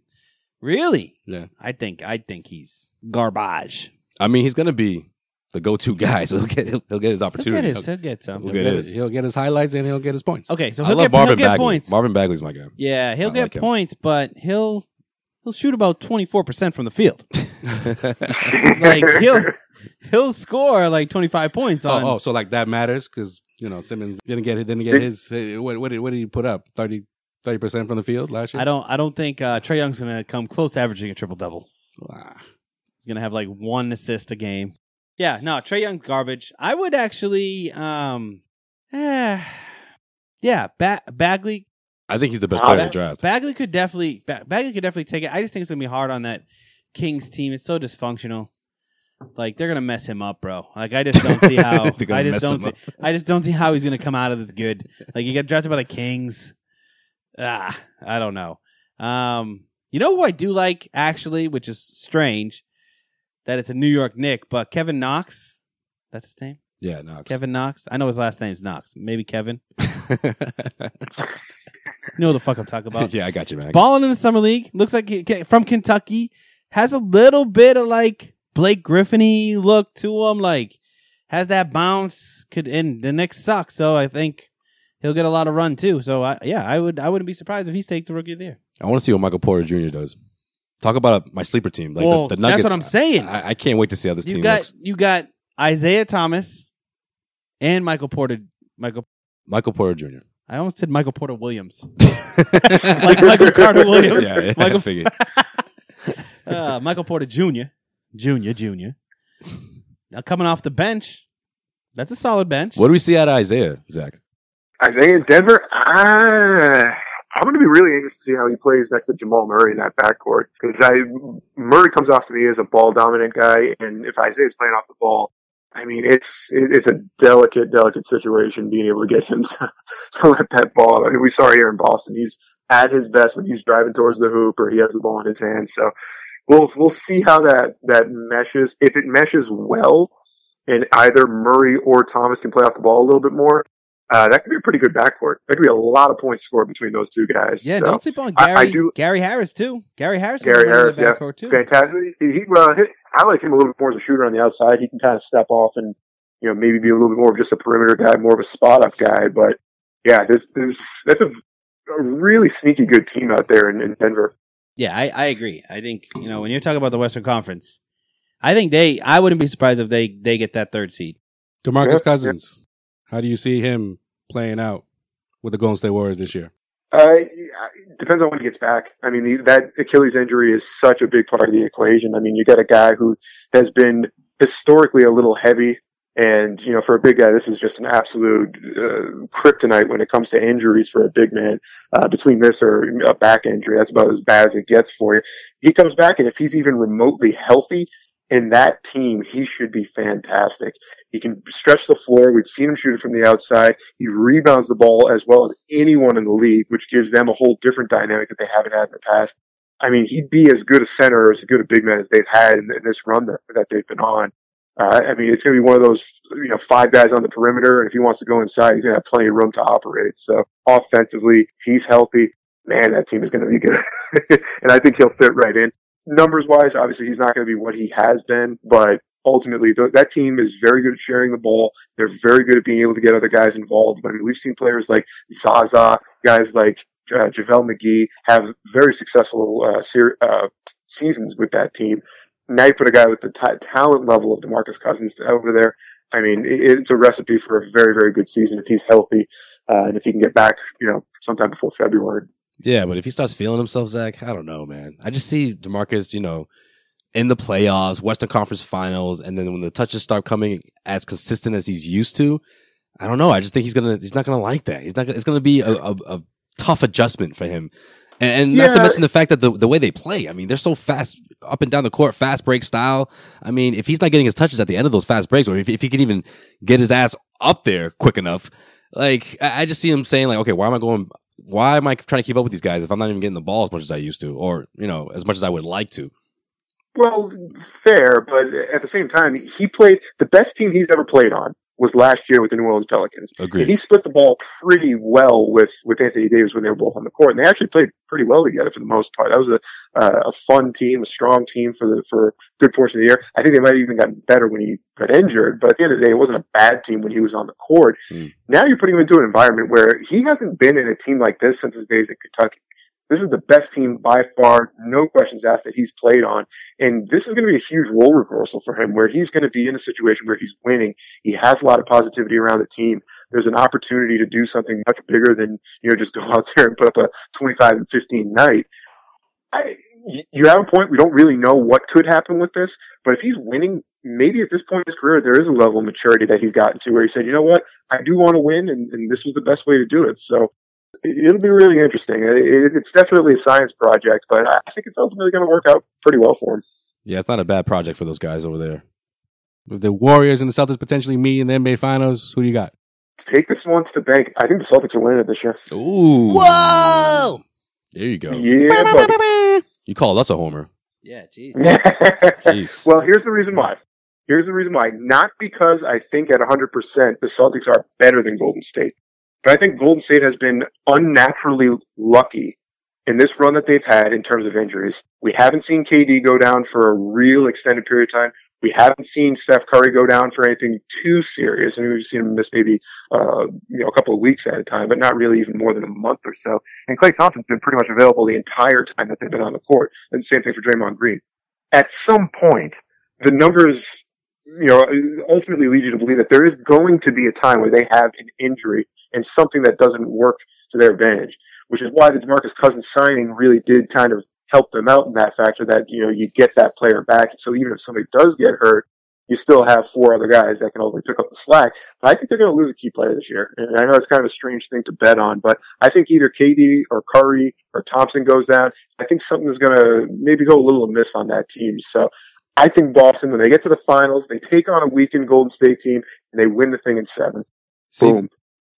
Really? Yeah. I think he's garbage. I mean, he's gonna be the go-to guy, so he'll get his opportunity. He'll get some. He'll get his highlights and he'll get his points. Okay, so I he'll love get Bagley. points. Marvin Bagley's my guy. Yeah, he'll I get like him. points, but he'll shoot about 24% from the field. Like he'll score like 25 points on. So like that matters because Simmons didn't get his. What did he put up? 30% from the field last year. I don't think Trey Young's gonna come close to averaging a triple double. Wow. He's gonna have like 1 assist a game. Yeah, no, Trey Young's garbage. I would actually, Bagley. I think he's the best player in the draft. Bagley could definitely take it. I just think it's gonna be hard on that Kings team. It's so dysfunctional. Like they're gonna mess him up, bro. Like I just don't see how. I just don't see how he's gonna come out of this good. Like he got drafted by the Kings. I don't know. You know who I do like actually, which is strange, that it's a New York Knick, but Kevin Knox. That's his name. Yeah, Knox. Kevin Knox. I know his last name's Knox. Maybe Kevin. You know what the fuck I'm talking about. Yeah, I got you, man. Balling in the summer league. Looks like from Kentucky. Has a little bit of like Blake Griffin-y look to him. Like has that bounce. And the Knicks suck. So I think he'll get a lot of run too. So I wouldn't be surprised if he takes the Rookie of the Year. I want to see what Michael Porter Jr. does. Talk about my sleeper team. Like well, the Nuggets. That's what I'm saying. I can't wait to see how this team looks. You got Isaiah Thomas and Michael Porter. Michael Porter Jr. I almost said Michael Porter Williams. Like Michael Carter Williams. Yeah, Michael, I figured. Michael Porter Jr. Now coming off the bench. That's a solid bench. What do we see out of Isaiah, Zach? Isaiah in Denver, I'm going to be really anxious to see how he plays next to Jamal Murray in that backcourt. Because Murray comes off to me as a ball-dominant guy, and if Isaiah's playing off the ball, I mean, it's a delicate situation being able to get him to let that ball. I mean, we saw it here in Boston. He's at his best when he's driving towards the hoop or he has the ball in his hand. So we'll see how that meshes. If it meshes well, and either Murray or Thomas can play off the ball a little bit more, that could be a pretty good backcourt. There could be a lot of points scored between those two guys. Yeah, so don't sleep on Gary Harris too. Gary Harris, yeah, too. Fantastic. I like him a little bit more as a shooter on the outside. He can kind of step off and maybe be a little bit more of just a perimeter guy, more of a spot up guy. But yeah, that's a really sneaky good team out there in Denver. Yeah, I agree. I think when you're talking about the Western Conference, I think I wouldn't be surprised if they get that 3rd seed. DeMarcus Cousins, how do you see him playing out with the Golden State Warriors this year? Depends on when he gets back. I mean, that Achilles injury is such a big part of the equation. I mean, you got a guy who has been historically a little heavy, and for a big guy, this is just an absolute kryptonite when it comes to injuries for a big man. Between this or a back injury, that's about as bad as it gets for you. He comes back, and if he's even remotely healthy in that team, he should be fantastic. He can stretch the floor. We've seen him shoot it from the outside. He rebounds the ball as well as anyone in the league, which gives them a whole different dynamic that they haven't had in the past. I mean, he'd be as good a center or as good a big man as they've had in this run that they've been on. I mean, it's going to be one of those, 5 guys on the perimeter, and if he wants to go inside, he's going to have plenty of room to operate. So offensively, if he's healthy, man, that team is going to be good. And I think he'll fit right in. Numbers-wise, obviously, he's not going to be what he has been, but ultimately, that team is very good at sharing the ball. They're very good at being able to get other guys involved. I mean, we've seen players like Zaza, guys like JaVale McGee have very successful seasons with that team. Now you put a guy with the talent level of DeMarcus Cousins over there. I mean, it's a recipe for a very, very good season if he's healthy and if he can get back, sometime before February. Yeah, but if he starts feeling himself, Zach, I don't know, man. I just see DeMarcus, in the playoffs, Western Conference Finals, and then when the touches start coming as consistent as he's used to, I don't know. I just think he's not gonna like that. It's gonna be a tough adjustment for him. And not to mention the fact that the way they play, I mean, they're so fast up and down the court, fast break style. I mean, if he's not getting his touches at the end of those fast breaks, or if he can even get his ass up there quick enough, like I just see him saying like, okay, why am I trying to keep up with these guys if I'm not even getting the ball as much as I used to, or as much as I would like to? Well, fair, but at the same time, he played the best team he's ever played on was last year with the New Orleans Pelicans. Agreed. And he split the ball pretty well with Anthony Davis when they were both on the court, and they actually played pretty well together for the most part. That was a fun team, a strong team for a good portion of the year. I think they might have even gotten better when he got injured, but at the end of the day, it wasn't a bad team when he was on the court. Now you're putting him into an environment where he hasn't been in a team like this since his days at Kentucky. This is the best team by far, no questions asked, that he's played on. And this is going to be a huge role reversal for him, where he's going to be in a situation where he's winning. He has a lot of positivity around the team. There's an opportunity to do something much bigger than, just go out there and put up a 25 and 15 night. You have a point. We don't really know what could happen with this, but if he's winning, maybe at this point in his career, there is a level of maturity that he's gotten to where he said, you know what, I do want to win, and this was the best way to do it. So it'll be really interesting. It's definitely a science project, but I think it's ultimately going to work out pretty well for him. Yeah, it's not a bad project for those guys over there. With the Warriors and the Celtics potentially meet in the NBA Finals, who do you got? Take this one to the bank. I think the Celtics are winning it this year. Ooh. Whoa! There you go. Yeah, buddy. You called us a homer. Yeah, jeez. Jeez. Well, here's the reason why. Not because I think at 100% the Celtics are better than Golden State. But I think Golden State has been unnaturally lucky in this run that they've had in terms of injuries. We haven't seen KD go down for a real extended period of time. We haven't seen Steph Curry go down for anything too serious. I mean, we've seen him miss maybe a couple of weeks at a time, but not really even more than a month or so. And Klay Thompson's been pretty much available the entire time that they've been on the court. And the same thing for Draymond Green. At some point, the numbers ultimately lead you to believe that there is going to be a time where they have an injury and something that doesn't work to their advantage, which is why the DeMarcus Cousins signing really did kind of help them out in that factor that, you get that player back. So even if somebody does get hurt, you still have four other guys that can ultimately pick up the slack. But I think they're going to lose a key player this year. And I know it's kind of a strange thing to bet on, but I think either KD or Curry or Thompson goes down. I think something is going to maybe go a little amiss on that team. So I think Boston, when they get to the finals, they take on a weakened Golden State team and they win the thing in 7. Boom.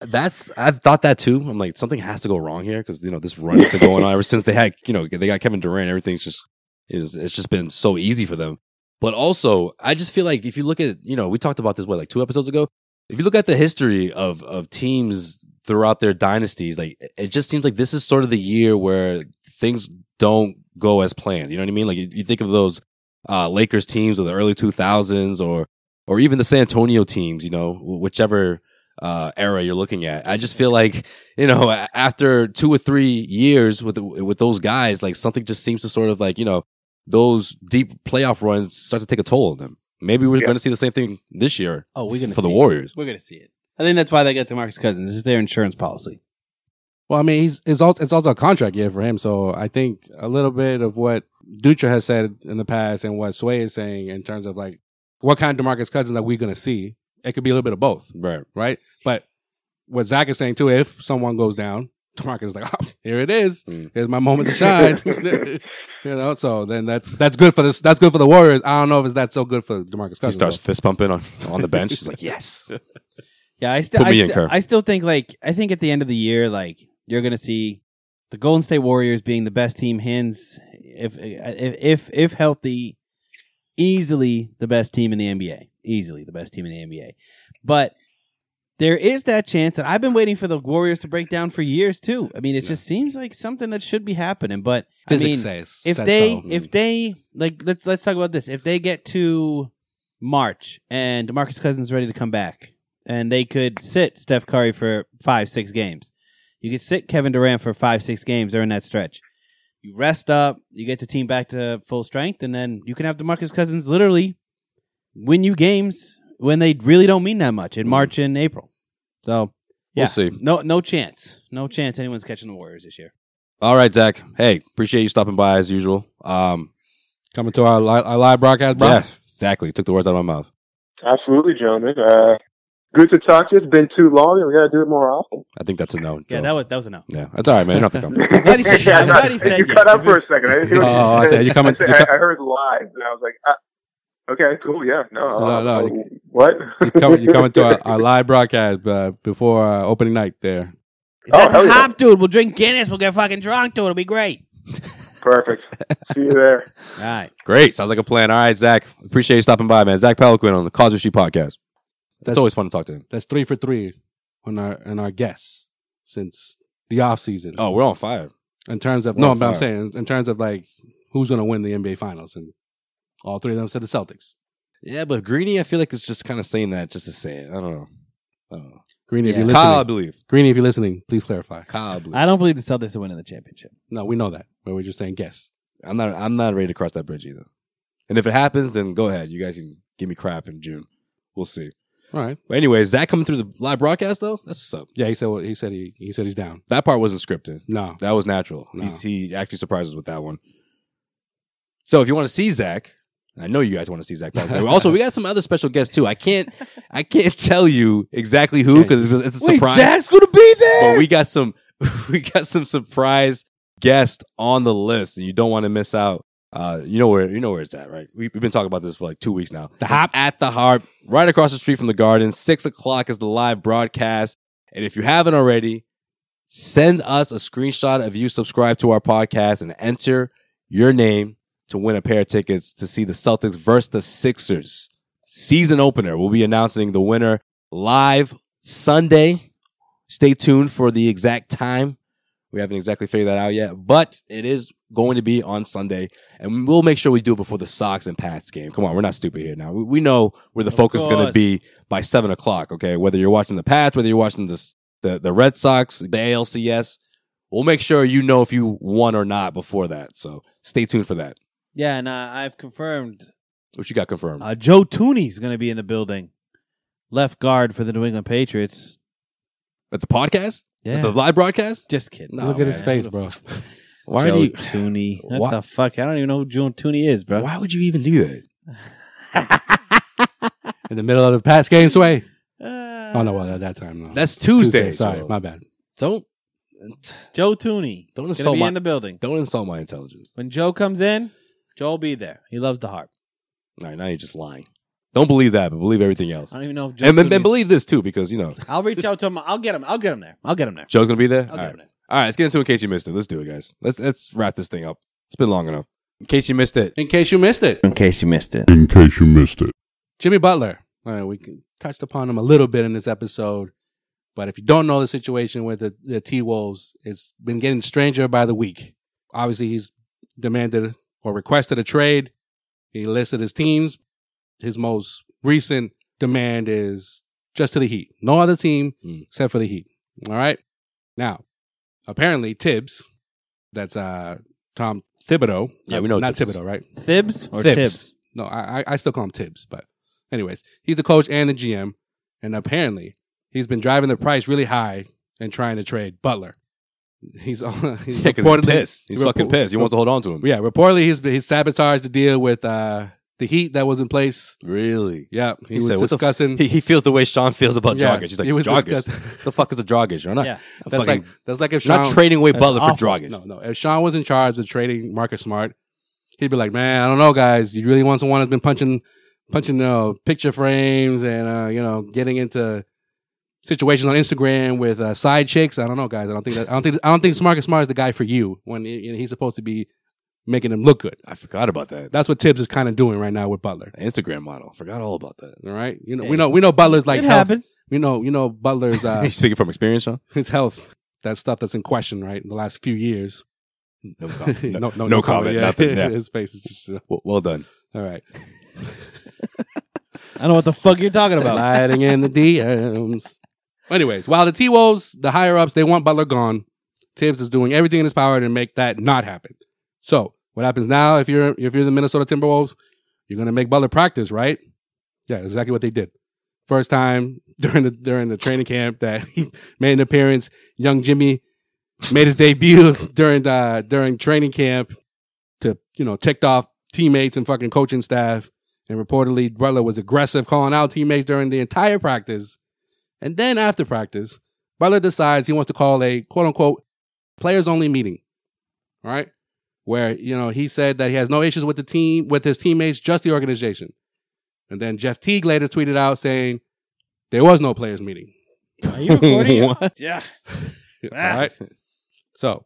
I've thought that too. I'm like, something has to go wrong here because this run has been going on ever since they had they got Kevin Durant. Everything's it's just been so easy for them. But also, I just feel like if you look at we talked about this 2 episodes ago. If you look at the history of teams throughout their dynasties, like it just seems like this is sort of the year where things don't go as planned. You know what I mean? Like you think of those Lakers teams of the early 2000s, or even the San Antonio teams. Whichever era you're looking at. I just feel like, after 2 or 3 years with those guys, like something just seems to sort of like, those deep playoff runs start to take a toll on them. Maybe we're going to see the same thing this year. Oh, we're going to for the Warriors. We're going to see it. I think that's why they got DeMarcus Cousins. This is their insurance policy. Well, I mean, it's also a contract year for him. So I think a little bit of what Dutra has said in the past and what Sway is saying in terms of like what kind of DeMarcus Cousins are we going to see. It could be a little bit of both. Right. But what Zach is saying too, if someone goes down, DeMarcus is like, oh, here it is. Here's my moment to shine. So then that's good for this. That's good for the Warriors. I don't know if that's so good for DeMarcus Cousins. He starts fist pumping on the bench. He's like, yes. Yeah, I still think I think at the end of the year, like you're gonna see the Golden State Warriors being the best team, hands if healthy, easily the best team in the NBA. Easily the best team in the NBA. But there is that chance that I've been waiting for the Warriors to break down for years too. I mean, it just seems like something that should be happening. But physics says if they like let's talk about this. If they get to March and DeMarcus Cousins is ready to come back, and they could sit Steph Curry for 5-6 games. You could sit Kevin Durant for 5-6 games during that stretch. You rest up, you get the team back to full strength, and then you can have DeMarcus Cousins literally win you games when they really don't mean that much in March and April. So, yeah, we'll see. No chance. No chance anyone's catching the Warriors this year. All right, Zach. Hey, appreciate you stopping by as usual. Coming to our live broadcast, bro. Yeah, exactly. Took the words out of my mouth. Absolutely, gentlemen. Good to talk to you. It's been too long, and we got to do it more often. I think that's a no. Yeah, that was a no. Yeah, that's all right, man. You don't have to come. I'm glad he said you yes. cut out for a second. I didn't hear what you I said. said, you coming? I heard live, and I was like, okay, cool, yeah. No. What? You coming to our live broadcast before opening night there. Is that the hop, dude? We'll drink Guinness. We'll get fucking drunk, dude. It'll be great. Perfect. See you there. All right. Great. Sounds like a plan. All right, Zach. Appreciate you stopping by, man. Zach Peloquin on the Causeway Street Podcast. It's always fun to talk to him. That's 3 for 3 on our guests since the off season. Oh, we're on fire. In terms of I'm saying in terms of like who's going to win the NBA Finals, and all 3 of them said the Celtics. Yeah, but Greeny, I feel like it's just kind of saying that just to say it. I don't know. Greeny, if you're listening, Kyle, I believe. Greeny, if you're listening, please clarify. Kyle, I believe. I don't believe the Celtics are winning the championship. No, we know that, but we're just saying guess. I'm not ready to cross that bridge either. And if it happens, then go ahead. You guys can give me crap in June. We'll see. All right. But anyway, is that coming through the live broadcast though? That's what's up. Yeah, he said he's down. That part wasn't scripted. No, that was natural. No. He actually surprised us with that one. So if you want to see Zach, I know you guys want to see Zach. Also, we got some other special guests too. I can't tell you exactly who because it's a surprise. Zach's gonna be there. But we got some surprise guests on the list, and you don't want to miss out. You know where it's at, right? We've been talking about this for like 2 weeks now. The Hop at the Harp, right across the street from the Garden. 6:00 is the live broadcast, and if you haven't already, send us a screenshot of you subscribe to our podcast and enter your name to win a pair of tickets to see the Celtics versus the Sixers season opener. We'll be announcing the winner live Sunday. Stay tuned for the exact time. We haven't exactly figured that out yet, but it is going to be on Sunday, and we'll make sure we do it before the Sox and Pats game. Come on, we're not stupid here now. We know where the focus is going to be by 7:00, okay? Whether you're watching the Pats, whether you're watching the Red Sox, the ALCS, we'll make sure you know if you won or not before that, so stay tuned for that. Yeah, and I've confirmed. What you got confirmed? Joe Tooney's going to be in the building. Left guard for the New England Patriots. At the podcast? Yeah. At the live broadcast? Just kidding. Look at his face, bro. Why Joe do you... Tooney. What the fuck? I don't even know who Joe Tooney is, bro. Why would you even do that? In the middle of the Pats game, Sway? Oh, no, well, at that time, no. That's Tuesday. Sorry, Joe. my bad. Don't... Joe Tooney. Don't Gonna insult be my... in the building. Don't insult my intelligence. When Joe comes in, Joe will be there. He loves the Harp. All right, now you're just lying. Don't believe that, but believe everything else. I don't even know if Joe and believe this too, because I'll reach out to him. I'll get him there. Joe's gonna be there. I'll get him there. All right, let's get into it in case you missed it. Let's do it, guys. Let's wrap this thing up. It's been long enough. In case you missed it. In case you missed it. In case you missed it. In case you missed it. Jimmy Butler. All right, we touched upon him a little bit in this episode, but if you don't know the situation with the T-Wolves, it's been getting stranger by the week. Obviously, he's demanded or requested a trade. He listed his teams. His most recent demand is just to the Heat. No other team except for the Heat. All right? Now, apparently Tibbs, that's Tom Thibodeau. Yeah, we know not Tibbs. Thibodeau, right? Thibs or Tibbs. Tibbs? No, I still call him Tibbs, but anyways, he's the coach and the GM, and apparently he's been driving the price really high and trying to trade Butler. He's because he's pissed. He's fucking pissed. He wants to hold on to him. Yeah, reportedly he's sabotaged the deal with the Heat that was in place. Really? Yeah, he was said, discussing. He feels the way Sean feels about Yeah, Dragic. He's like, he was Dragic? The fuck is a Dragic? I'm not. Yeah. That's like if Sean, not trading away Butler for awful. Dragic. No. If Sean was in charge of trading Marcus Smart, he'd be like, "Man, I don't know, guys. You really want someone that's been punching picture frames and getting into situations on Instagram with side chicks. I don't know, guys. I don't think Marcus Smart is the guy for you when he's supposed to be making him look good. I forgot about that. That's what Tibbs is kind of doing right now with Butler. Instagram model. Forgot all about that. All right, we know Butler's like It health. happens. We know Butler's You speaking from experience, Sean? his health. That stuff that's in question, right? In the last few years. No comment. No comment. Yeah. Nothing. Yeah. His face is just Well done. all right. I don't know what the fuck you're talking about. Sliding in the DMs. Anyways, while the T-Wolves, the higher-ups, they want Butler gone, Tibbs is doing everything in his power to make that not happen. So, what happens now if you're the Minnesota Timberwolves? You're going to make Butler practice, right? Yeah, exactly what they did. First time during the training camp that he made an appearance, young Jimmy made his debut during training camp to, ticked off teammates and fucking coaching staff. And reportedly, Butler was aggressive, calling out teammates during the entire practice. And then after practice, Butler decides he wants to call a quote-unquote players-only meeting. All right? Where, he said that he has no issues with the team, with his teammates, just the organization. And then Jeff Teague later tweeted out saying there was no players meeting. Are you recording it? What? Yeah. All right? So,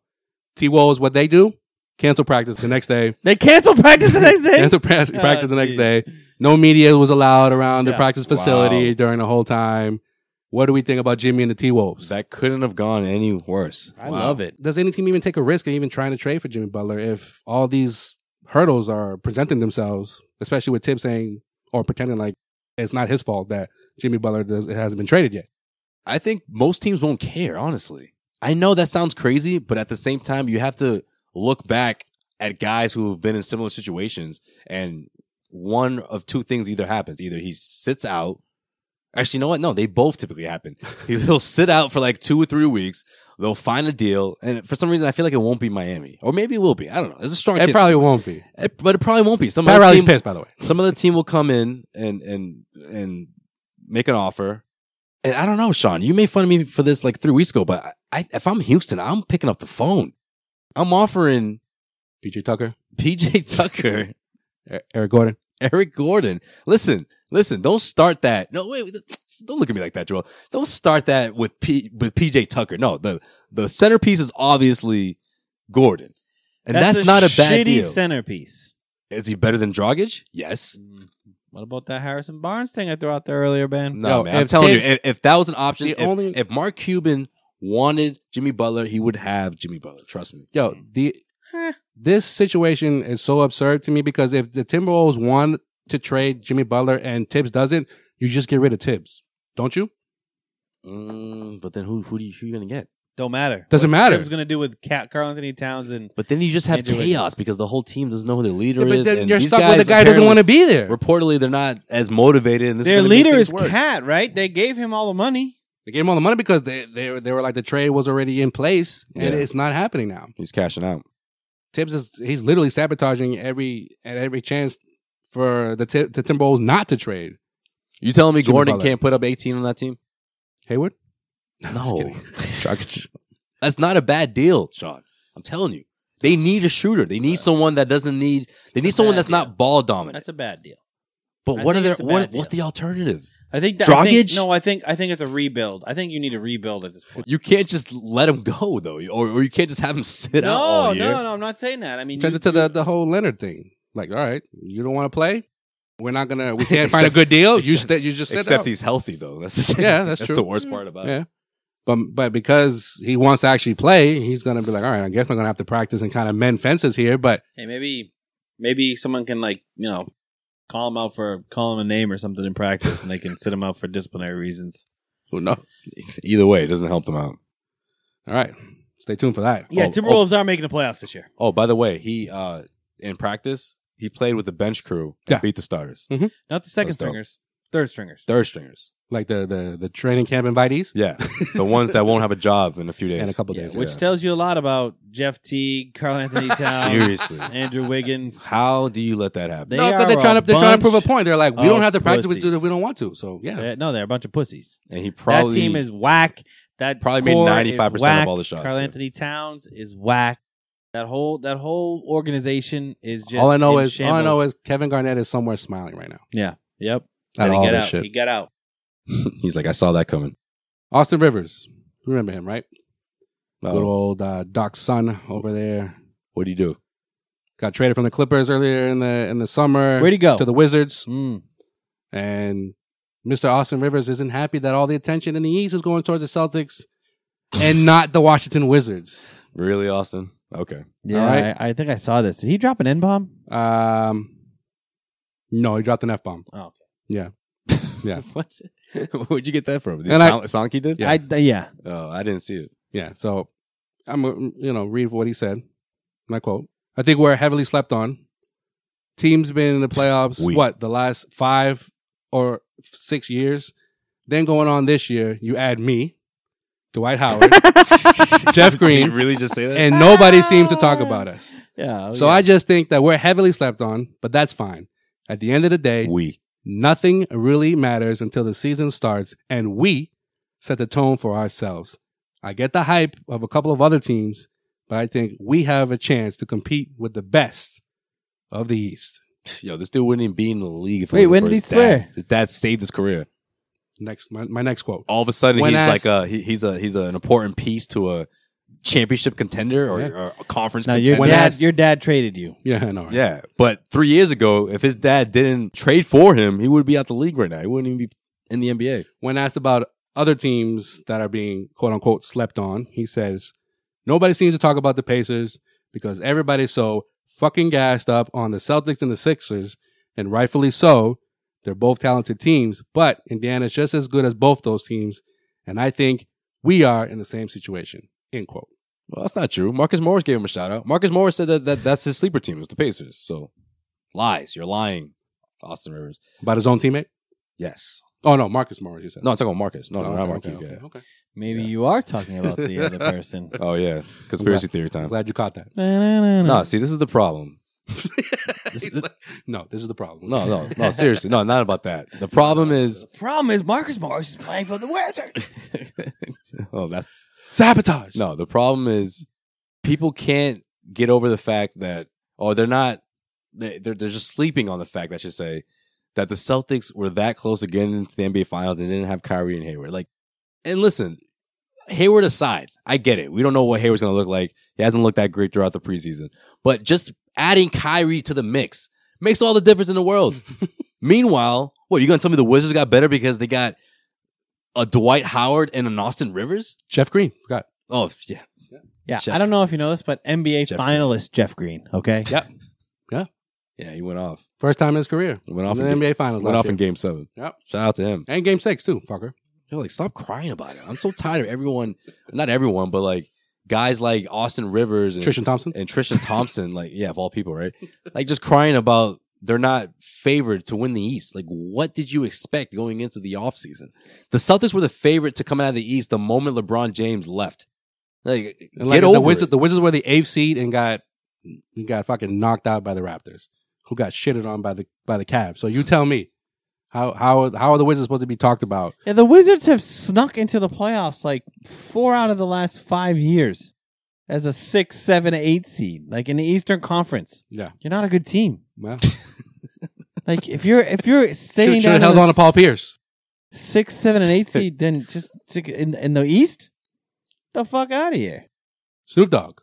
T-Wolves, what they do? Cancel practice the next day. They cancel practice the next day? Cancel practice the next day. No media was allowed around the practice facility Wow. during the whole time. What do we think about Jimmy and the T-Wolves? That couldn't have gone any worse. I love it. Does any team even take a risk of even trying to trade for Jimmy Butler if all these hurdles are presenting themselves, especially with Tibbs saying or pretending like it's not his fault that Jimmy Butler hasn't been traded yet? I think most teams won't care, honestly. I know that sounds crazy, but at the same time, you have to look back at guys who have been in similar situations, and one of two things either happens. Either he sits out. Actually, you know what? No, they both typically happen. He'll sit out for like 2 or 3 weeks. They'll find a deal, and for some reason, I feel like it won't be Miami, or maybe it will be. I don't know. There's a strong chance. It probably won't be. But it probably won't be. Pat Riley's pissed, by the way. Some other team will come in and make an offer. And I don't know, Sean. You made fun of me for this like 3 weeks ago, but if I'm Houston, I'm picking up the phone. I'm offering PJ Tucker, Eric Gordon. Listen. Don't start that. No, wait. Don't look at me like that, Joel. Don't start that with PJ Tucker. No, the centerpiece is obviously Gordon, and that's not a bad deal. Centerpiece. Is he better than Dragic? Yes. What about that Harrison Barnes thing I threw out there earlier, Ben? No, man. I'm telling you, if that was an option, if Mark Cuban wanted Jimmy Butler, he would have Jimmy Butler. Trust me. Yo, this situation is so absurd to me because if the Timberwolves want to trade Jimmy Butler and Tibbs doesn't, you just get rid of Tibbs, don't you? But then who are you going to get? Don't matter. Doesn't matter. What's Tibbs going to do with Carl Anthony Towns and? But then you just have Andrew chaos Wiggins. because the whole team doesn't know who their leader But is. then and you're these stuck guys with the guy who doesn't want to be there. Reportedly, they're not as motivated. And this Their is gonna make leader things is worse. Cat, right? They gave him all the money. They gave him all the money because they were like the trade was already in place and Yeah. it's not happening now. He's cashing out. Tibbs he's literally sabotaging every chance for the Timberwolves not to trade. You telling me Jimmy Gordon Butler. can't put up 18 on that team? Hayward? No. That's not a bad deal, Sean. I'm telling you. They need a shooter. They need someone that doesn't need. They need someone that's not ball dominant. That's a bad deal. But I what are think their? it's a bad What's deal. the alternative? I think Dragic? I think it's a rebuild. I think you need a rebuild at this point. You can't just let him go though, or you can't just have him sit out all year. No, I'm not saying that. I mean, Turns into the whole Leonard thing. Like, all right, you don't want to play? We can't find a good deal. You just sit Except out. he's healthy though. That's the thing. Yeah, that's true. the worst part about it. Yeah. But because he wants to actually play, he's going to be like, all right, I guess I'm going to have to practice and kind of mend fences here. But hey, maybe someone can call him out for calling him a name or something in practice, and they can sit him out for disciplinary reasons. who knows? Either way, it doesn't help them out. All right. Stay tuned for that. Yeah, Timberwolves are making the playoffs this year. Oh, by the way, he in practice he played with the bench crew and beat the starters. Mm-hmm. Not the second stringers, third stringers. Third stringers. Like the training camp invitees? Yeah. The ones that won't have a job in a few days. In a couple days. Which tells you a lot about Jeff Teague, Carl Anthony Towns, Seriously. Andrew Wiggins. How do you let that happen? No, because they're trying to prove a point. They're like, we don't have to practice with you if we don't want to. So yeah. They're a bunch of pussies. And he probably that team is whack. That probably made core 95% is whack. of all the shots. Carl Anthony Towns is whack. That whole organization is just all I know shambles. is Kevin Garnett is somewhere smiling right now. Yeah. Yep. At all this He got out. He's like, I saw that coming. Austin Rivers. You remember him, right? No. Good old Doc's son over there. What do you do? Got traded from the Clippers earlier in the summer. Where'd he go? To the Wizards. Mm. And Mr. Austin Rivers isn't happy that all the attention in the East is going towards the Celtics and not the Washington Wizards. Really, Austin? Okay. Yeah, All right. I think I saw this. Did he drop an N-bomb? No, he dropped an F-bomb. Oh, okay. Yeah. Yeah. What? Where'd you get that from? Did And Sonky did? Yeah. Yeah. Oh, I didn't see it. Yeah. So I'm read what he said. And I quote: "I think we're heavily slept on. Team's been in the playoffs the last 5 or 6 years. Then going on this year, you add me, Dwight Howard, Jeff Green. Did you really just say that? And nobody seems to talk about us. Yeah. So I just think that we're heavily slept on, but that's fine. At the end of the day, nothing really matters until the season starts, and we set the tone for ourselves. I get the hype of a couple of other teams, but I think we have a chance to compete with the best of the East." Yo, this dude wouldn't even be in the league. If Wait, it wasn't when for did he his swear? dad. His dad saved his career. My next quote. All of a sudden, When he's asked- like he's an important piece to a championship contender or a conference Now contender. your dad traded you. Yeah, I know. Right? Yeah, but 3 years ago, if his dad didn't trade for him, he would be out the league right now. He wouldn't even be in the NBA. When asked about other teams that are being quote unquote slept on, he says, "Nobody seems to talk about the Pacers because everybody's so fucking gassed up on the Celtics and the Sixers, and rightfully so. They're both talented teams, but Indiana's just as good as both those teams, and I think we are in the same situation." End quote. Well, that's not true. Marcus Morris gave him a shout out. Marcus Morris said that's his sleeper team. It's the Pacers. So lies. You're lying, Austin Rivers. About his own teammate? Yes. Oh no, Marcus Morris. You said No, I'm talking about Marcus. No, not Marcus. Okay. Maybe you are talking about the other person. Oh yeah, conspiracy theory time. Glad you caught that. No, see, this is the problem. No, this is the problem. No, seriously, no, not about that. The problem is Marcus Morris is playing for the Wizards. oh, that's sabotage. No, the problem is people can't get over the fact that they're just sleeping on the fact, I should say, that the Celtics were that close to getting into the NBA Finals and didn't have Kyrie and Hayward. Like, and listen, Hayward aside, I get it. We don't know what Hayward's going to look like. He hasn't looked that great throughout the preseason. But just adding Kyrie to the mix makes all the difference in the world. Meanwhile, what, you going to tell me the Wizards got better because they got a Dwight Howard and an Austin Rivers? Jeff Green, forgot. Oh, yeah. Yeah, Jeff. I don't know if you know this, but NBA Jeff finalist Jeff Green, okay? Yep. Yeah. Yeah, he went off. First time in his career. He went off in in the NBA Finals. Went last off year. in Game 7. Yep. Shout out to him. And Game 6 too, fucker. Yo, like, stop crying about it. I'm so tired of everyone, not everyone, but like guys like Austin Rivers and Tristan Thompson, like, yeah, of all people, right? Like, just crying about they're not favored to win the East. Like, what did you expect going into the offseason? The Celtics were the favorite to come out of the East the moment LeBron James left. Like, get over it. The Wizards were the 8th seed and got fucking knocked out by the Raptors, who got shitted on by the Cavs. So you tell me, how are the Wizards supposed to be talked about? Yeah, the Wizards have snuck into the playoffs like 4 out of the last 5 years as a 6, 7, 8 seed, like in the Eastern Conference. Yeah, you're not a good team. Well, like if you're staying should have held on to Paul Pierce. 6, 7, and 8 seed, then just in the East, the fuck out of here. Snoop Dogg,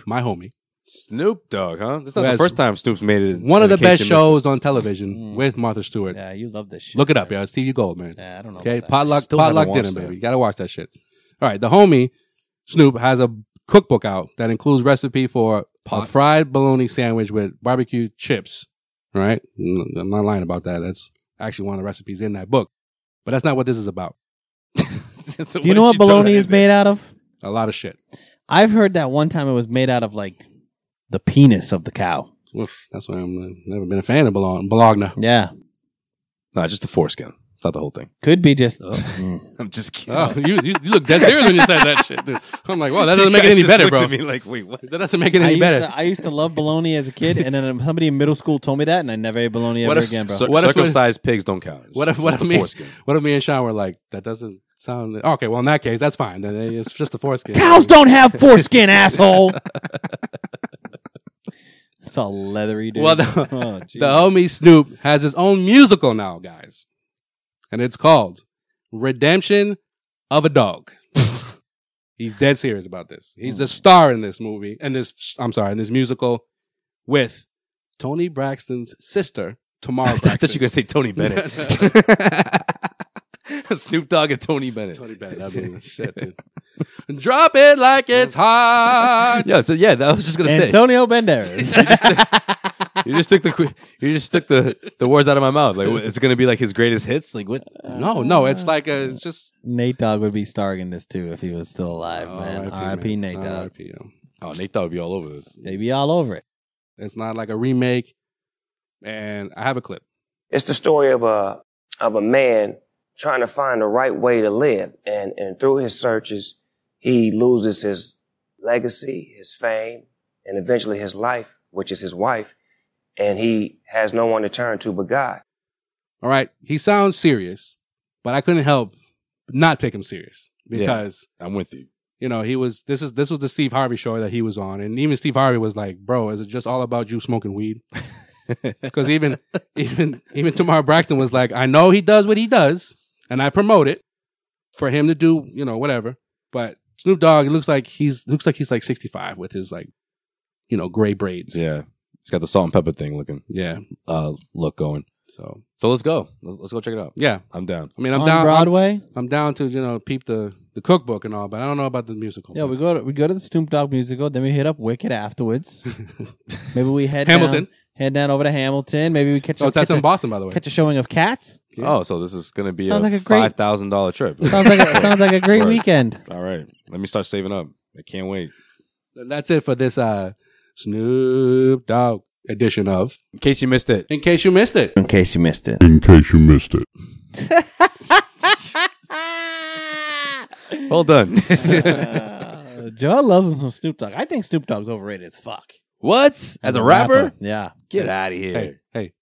my homie. Snoop Dogg, huh? This is not the first time Snoop's made it. One of the best shows on television with Martha Stewart. Yeah, you love this shit. Look it up, yeah. It's TV Gold, man. Yeah, I don't know. Okay, about that. potluck dinner, baby. You gotta watch that shit. All right, the homie Snoop has a cookbook out that includes recipe for a fried bologna sandwich with barbecue chips. All right, I'm not lying about that. That's actually one of the recipes in that book, but that's not what this is about. So do you know what bologna is made out of? A lot of shit. I've heard that one time it was made out of like the penis of the cow. Oof, that's why I'm never been a fan of bologna. Yeah. No, just the foreskin. It's not the whole thing. Could be just. I'm just kidding. Oh, you look dead serious when you said that shit, dude. I'm like, wow, that doesn't make it any better, bro. At me like, wait, what? That doesn't make it any better. I used to love bologna as a kid, and then somebody in middle school told me that, and I never ate bologna ever again, bro. Circumcised pigs don't count. What if me and Sean were like, that doesn't sound okay? Well, in that case, that's fine. Then it's just a foreskin. Cows don't have foreskin, asshole. It's all leathery, dude. Well, the homie Snoop has his own musical now, guys, and it's called Redemption of a Dog. He's dead serious about this. He's the star in this movie, in this musical, with Tony Braxton's sister, Tamara Braxton. I thought you were going to say Tony Bennett. Snoop Dogg and Tony Bennett. Tony Bennett, that'd be shit, dude. Drop it like it's hot. Yeah, so yeah, I was just going to say. Antonio Banderas. You just took the words out of my mouth. Like, it's gonna be like his greatest hits. Like, what? No, it's like it's just Nate Dogg would be starring in this too if he was still alive, man. R.I.P. Nate Dogg. R.I.P. Oh, Nate Dogg would be all over this. They be all over it. It's not like a remake. And I have a clip. It's the story of a man trying to find the right way to live, and through his searches, he loses his legacy, his fame, and eventually his life, which is his wife, and he has no one to turn to but God. All right, he sounds serious, but I couldn't help not take him serious because I'm with you. You know, this was the Steve Harvey show that he was on, and even Steve Harvey was like, "Bro, is it just all about you smoking weed?" Because even Tamar Braxton was like, "I know he does what he does, and I promote it for him to do, you know, whatever." But Snoop Dogg, it looks like he's like 65 with his like, you know, gray braids. Yeah, he's got the salt and pepper thing looking. Yeah, look going. So let's go. Let's go check it out. Yeah, I'm down. I mean, I'm On down Broadway. I'm down to, you know, peep the cookbook and all, but I don't know about the musical. Yeah, we go to the Snoop Dogg musical, then we hit up Wicked afterwards. Maybe we head down over to Hamilton. Maybe we catch. That's in Boston, by the way. Catch a showing of Cats. Yeah. Oh, so this is going to be sounds a, like a great $5,000 trip. Sounds like a great weekend. All right, let me start saving up. I can't wait. That's it for this Snoop Dogg edition of In Case You Missed It. In Case You Missed It. In case you missed it. In case you missed it. Well done. Joel loves him some Snoop Dogg. I think Snoop Dogg's overrated as fuck. What? As a rapper? Yeah. Get out of here. Hey,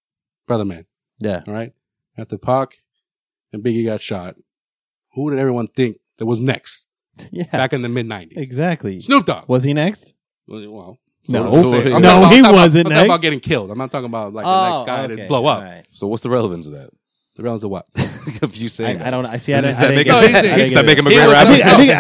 brother man. Yeah. All right. After Pac and Biggie got shot, who did everyone think that was next? Yeah. Back in the mid-90s. Exactly. Snoop Dogg. Was he next? Well, No. I'm No, talking he about- wasn't I'm next. talking about getting killed. I'm not talking about like the next guy to blow up. Right. So what's the relevance of that? The relevance of what? Of you saying that? I don't. I see. I Does didn't. that I didn't make get it. does that make him a He great was rapper?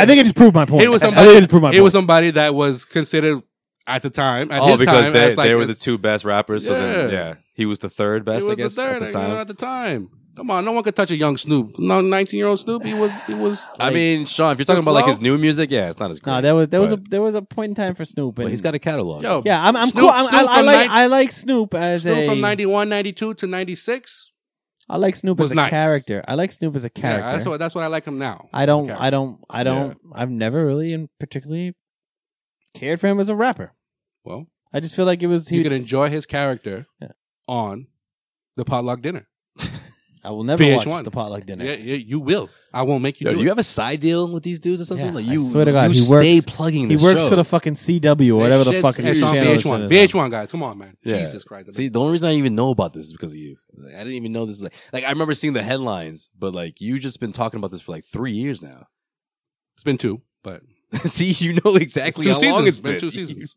I think it just proved my point. He was I think it just proved my he point. was somebody that was considered at the time. At his because time, they, as like they were the two best rappers. So then, Yeah. yeah, he was the third best, he was I guess, the third at the time. at the time. Come on, no one could touch a young Snoop. No, 19-year-old Snoop. He was. I mean, Sean, if you're talking about like his new music, yeah, it's not as great. No, there was a point in time for Snoop. But he's got a catalog. Yo, Yeah, I'm Snoop- cool. Snoop from I like Snoop as Snoop from a. 91, 92 to 96. I like Snoop was as a nice. character. I like Snoop as a character. Yeah, that's what I like him now. I don't. I've never really and particularly cared for him as a rapper. Well, I just feel like it was. you can enjoy his character Yeah. on the potluck dinner. I will never VH1. watch the potluck dinner. Yeah, you will. I won't make you. Yo, do do you it. have a side deal with these dudes or something? Yeah, Like I you, swear to God, you he stay works- plugging He this works show. for the fucking CW or whatever the Shit's- fucking it's on channel VH1. is. VH1 guys, come on, man. Yeah. Jesus Christ. See, the only reason I even know about this is because of you. Like, I didn't even know this. Like I remember seeing the headlines, but like you just been talking about this for like 3 years now. It's been 2, but See, you know exactly Two how long seasons. it's been. 2 seasons.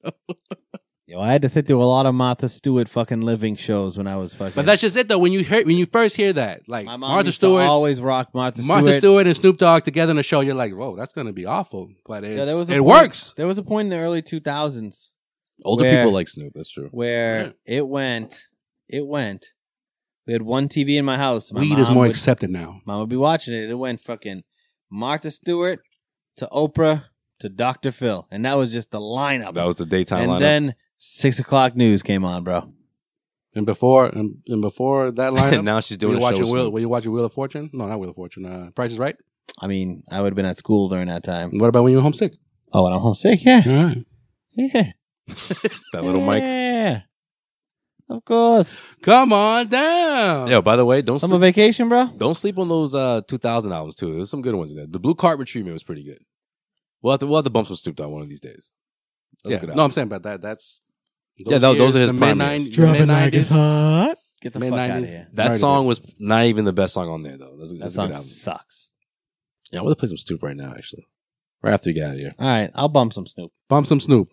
Yo, I had to sit through a lot of Martha Stewart fucking living shows when I was fucking. But that's just it though. When you first hear that, like my mom Martha used to Stewart, always rock Martha Stewart. and Snoop Dogg together in a show, you're like, whoa, that's gonna be awful. But Yeah, there was a it point- works. There was a point in the early 2000s Older where- people like Snoop. That's true. where it went. We had one TV in my house. My Weed is mom more would- accepted now. Mom would be watching it. It went fucking Martha Stewart to Oprah to Dr. Phil, and that was just the lineup. That was the daytime and lineup. then 6 o'clock news came on, bro. And before that lineup, now she's doing were a you watching show. Wheel, were you watching Wheel of Fortune? No, not Wheel of Fortune. Price is Right. I mean, I would have been at school during that time. What about when you were homesick? Oh, when I'm homesick, yeah, All right. yeah, That little mic. yeah. Of course. Come on down. Yo, by the way, Summer vacation, bro. don't sleep on those 2000 albums too. There's some good ones in there. The Blue Carpet Treatment was pretty good. We'll have to bump some Snoop Dogg one of these days. That was a good No, album. I'm saying about that. That's those are his the prime mid-90s. years. Dropping like it's hot. Get the fuck out Mid-90s. of here. That Very song good. was not even the best song on there though. That's That a good song album. sucks. Yeah, I want to play some Snoop right now. Actually, right after we get out of here. All right, I'll bump some Snoop. Bump some Snoop.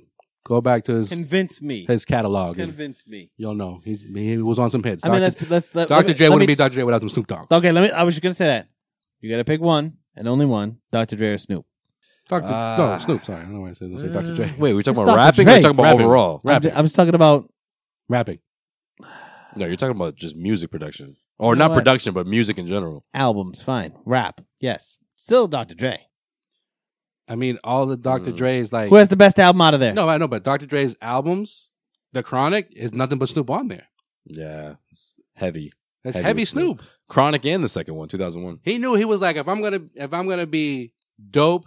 Go back to Convince me. his catalog. and Convince me. You'll know he was on some hits. I mean, let's Dr. Dre wouldn't be Dr. Dre without some Snoop Dogg. Okay, I was just gonna say that. You gotta pick one and only one. Dr. Dre or Snoop. No, Snoop. Sorry, I don't know why I said Dr. J. Wait, we're talking It's about Dr. rapping or Dre. you're talking about Rapping. overall? Rapping. I'm just talking about. Rapping. No, you're talking about just music production. Or You know not what? production, but music in general. Albums, fine. Rap, yes. Still Dr. Dre. I mean, all the Dr. Dre's like. Who has the best album out of there? No, I know, but Dr. Dre's albums The Chronic is nothing but Snoop on there. Yeah, it's heavy. That's heavy Snoop. Chronic and the second one, 2001. He knew he was like, if I'm gonna be dope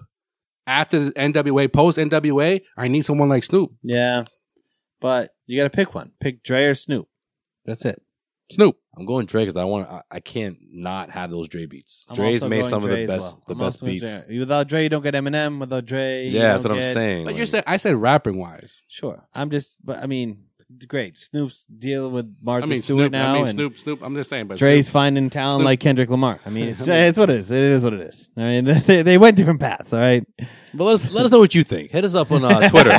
after the NWA, post NWA, I need someone like Snoop. Yeah, but you got to pick one. Pick Dre or Snoop. That's it. Snoop. I'm going Dre because I can't not have those Dre beats. I'm Dre's also made going some of Dre the as best well. I'm best also going beats. Dre. Without Dre, you don't get Eminem. Without Dre, Yeah, that's what I'm saying. But Like, I said rapping wise. Sure. But I mean, great. Snoop's dealing with Martha Stewart now. Snoop. I'm just saying. But Dre's Snoop, finding talent like Kendrick Lamar. I mean, it's what it is. It is what it is. I mean, they went different paths. All right. But let us know what you think. Hit us up on Twitter.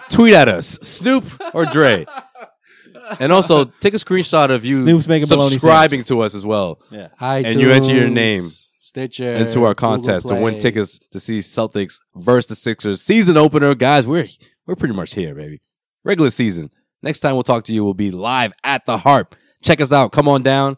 Tweet at us, Snoop or Dre. And also take a screenshot of you Snoop's making subscribing to us as well. Yeah. iTunes, and you enter your name Stitcher into our contest to win tickets to see Celtics versus the Sixers season opener. Guys, we're pretty much here, baby. Regular season. Next time we'll talk to you will be live at the Harp. Check us out. Come on down,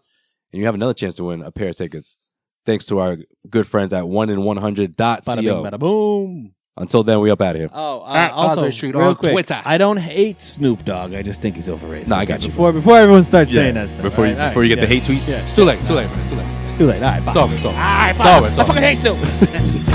and you have another chance to win a pair of tickets. Thanks to our good friends at 1in100.co. Bada bing, bada boom. Until then, we up out of here. Oh, At also, Causeway Street real on quick, Twitter. I don't hate Snoop Dogg. I just think he's overrated. No, I got you. Before everyone starts saying that stuff. Before you get the hate tweets. It's too late. Man. It's too late. Too late. All right, bye. It's over. All right, It's over. I fucking hate Snoop.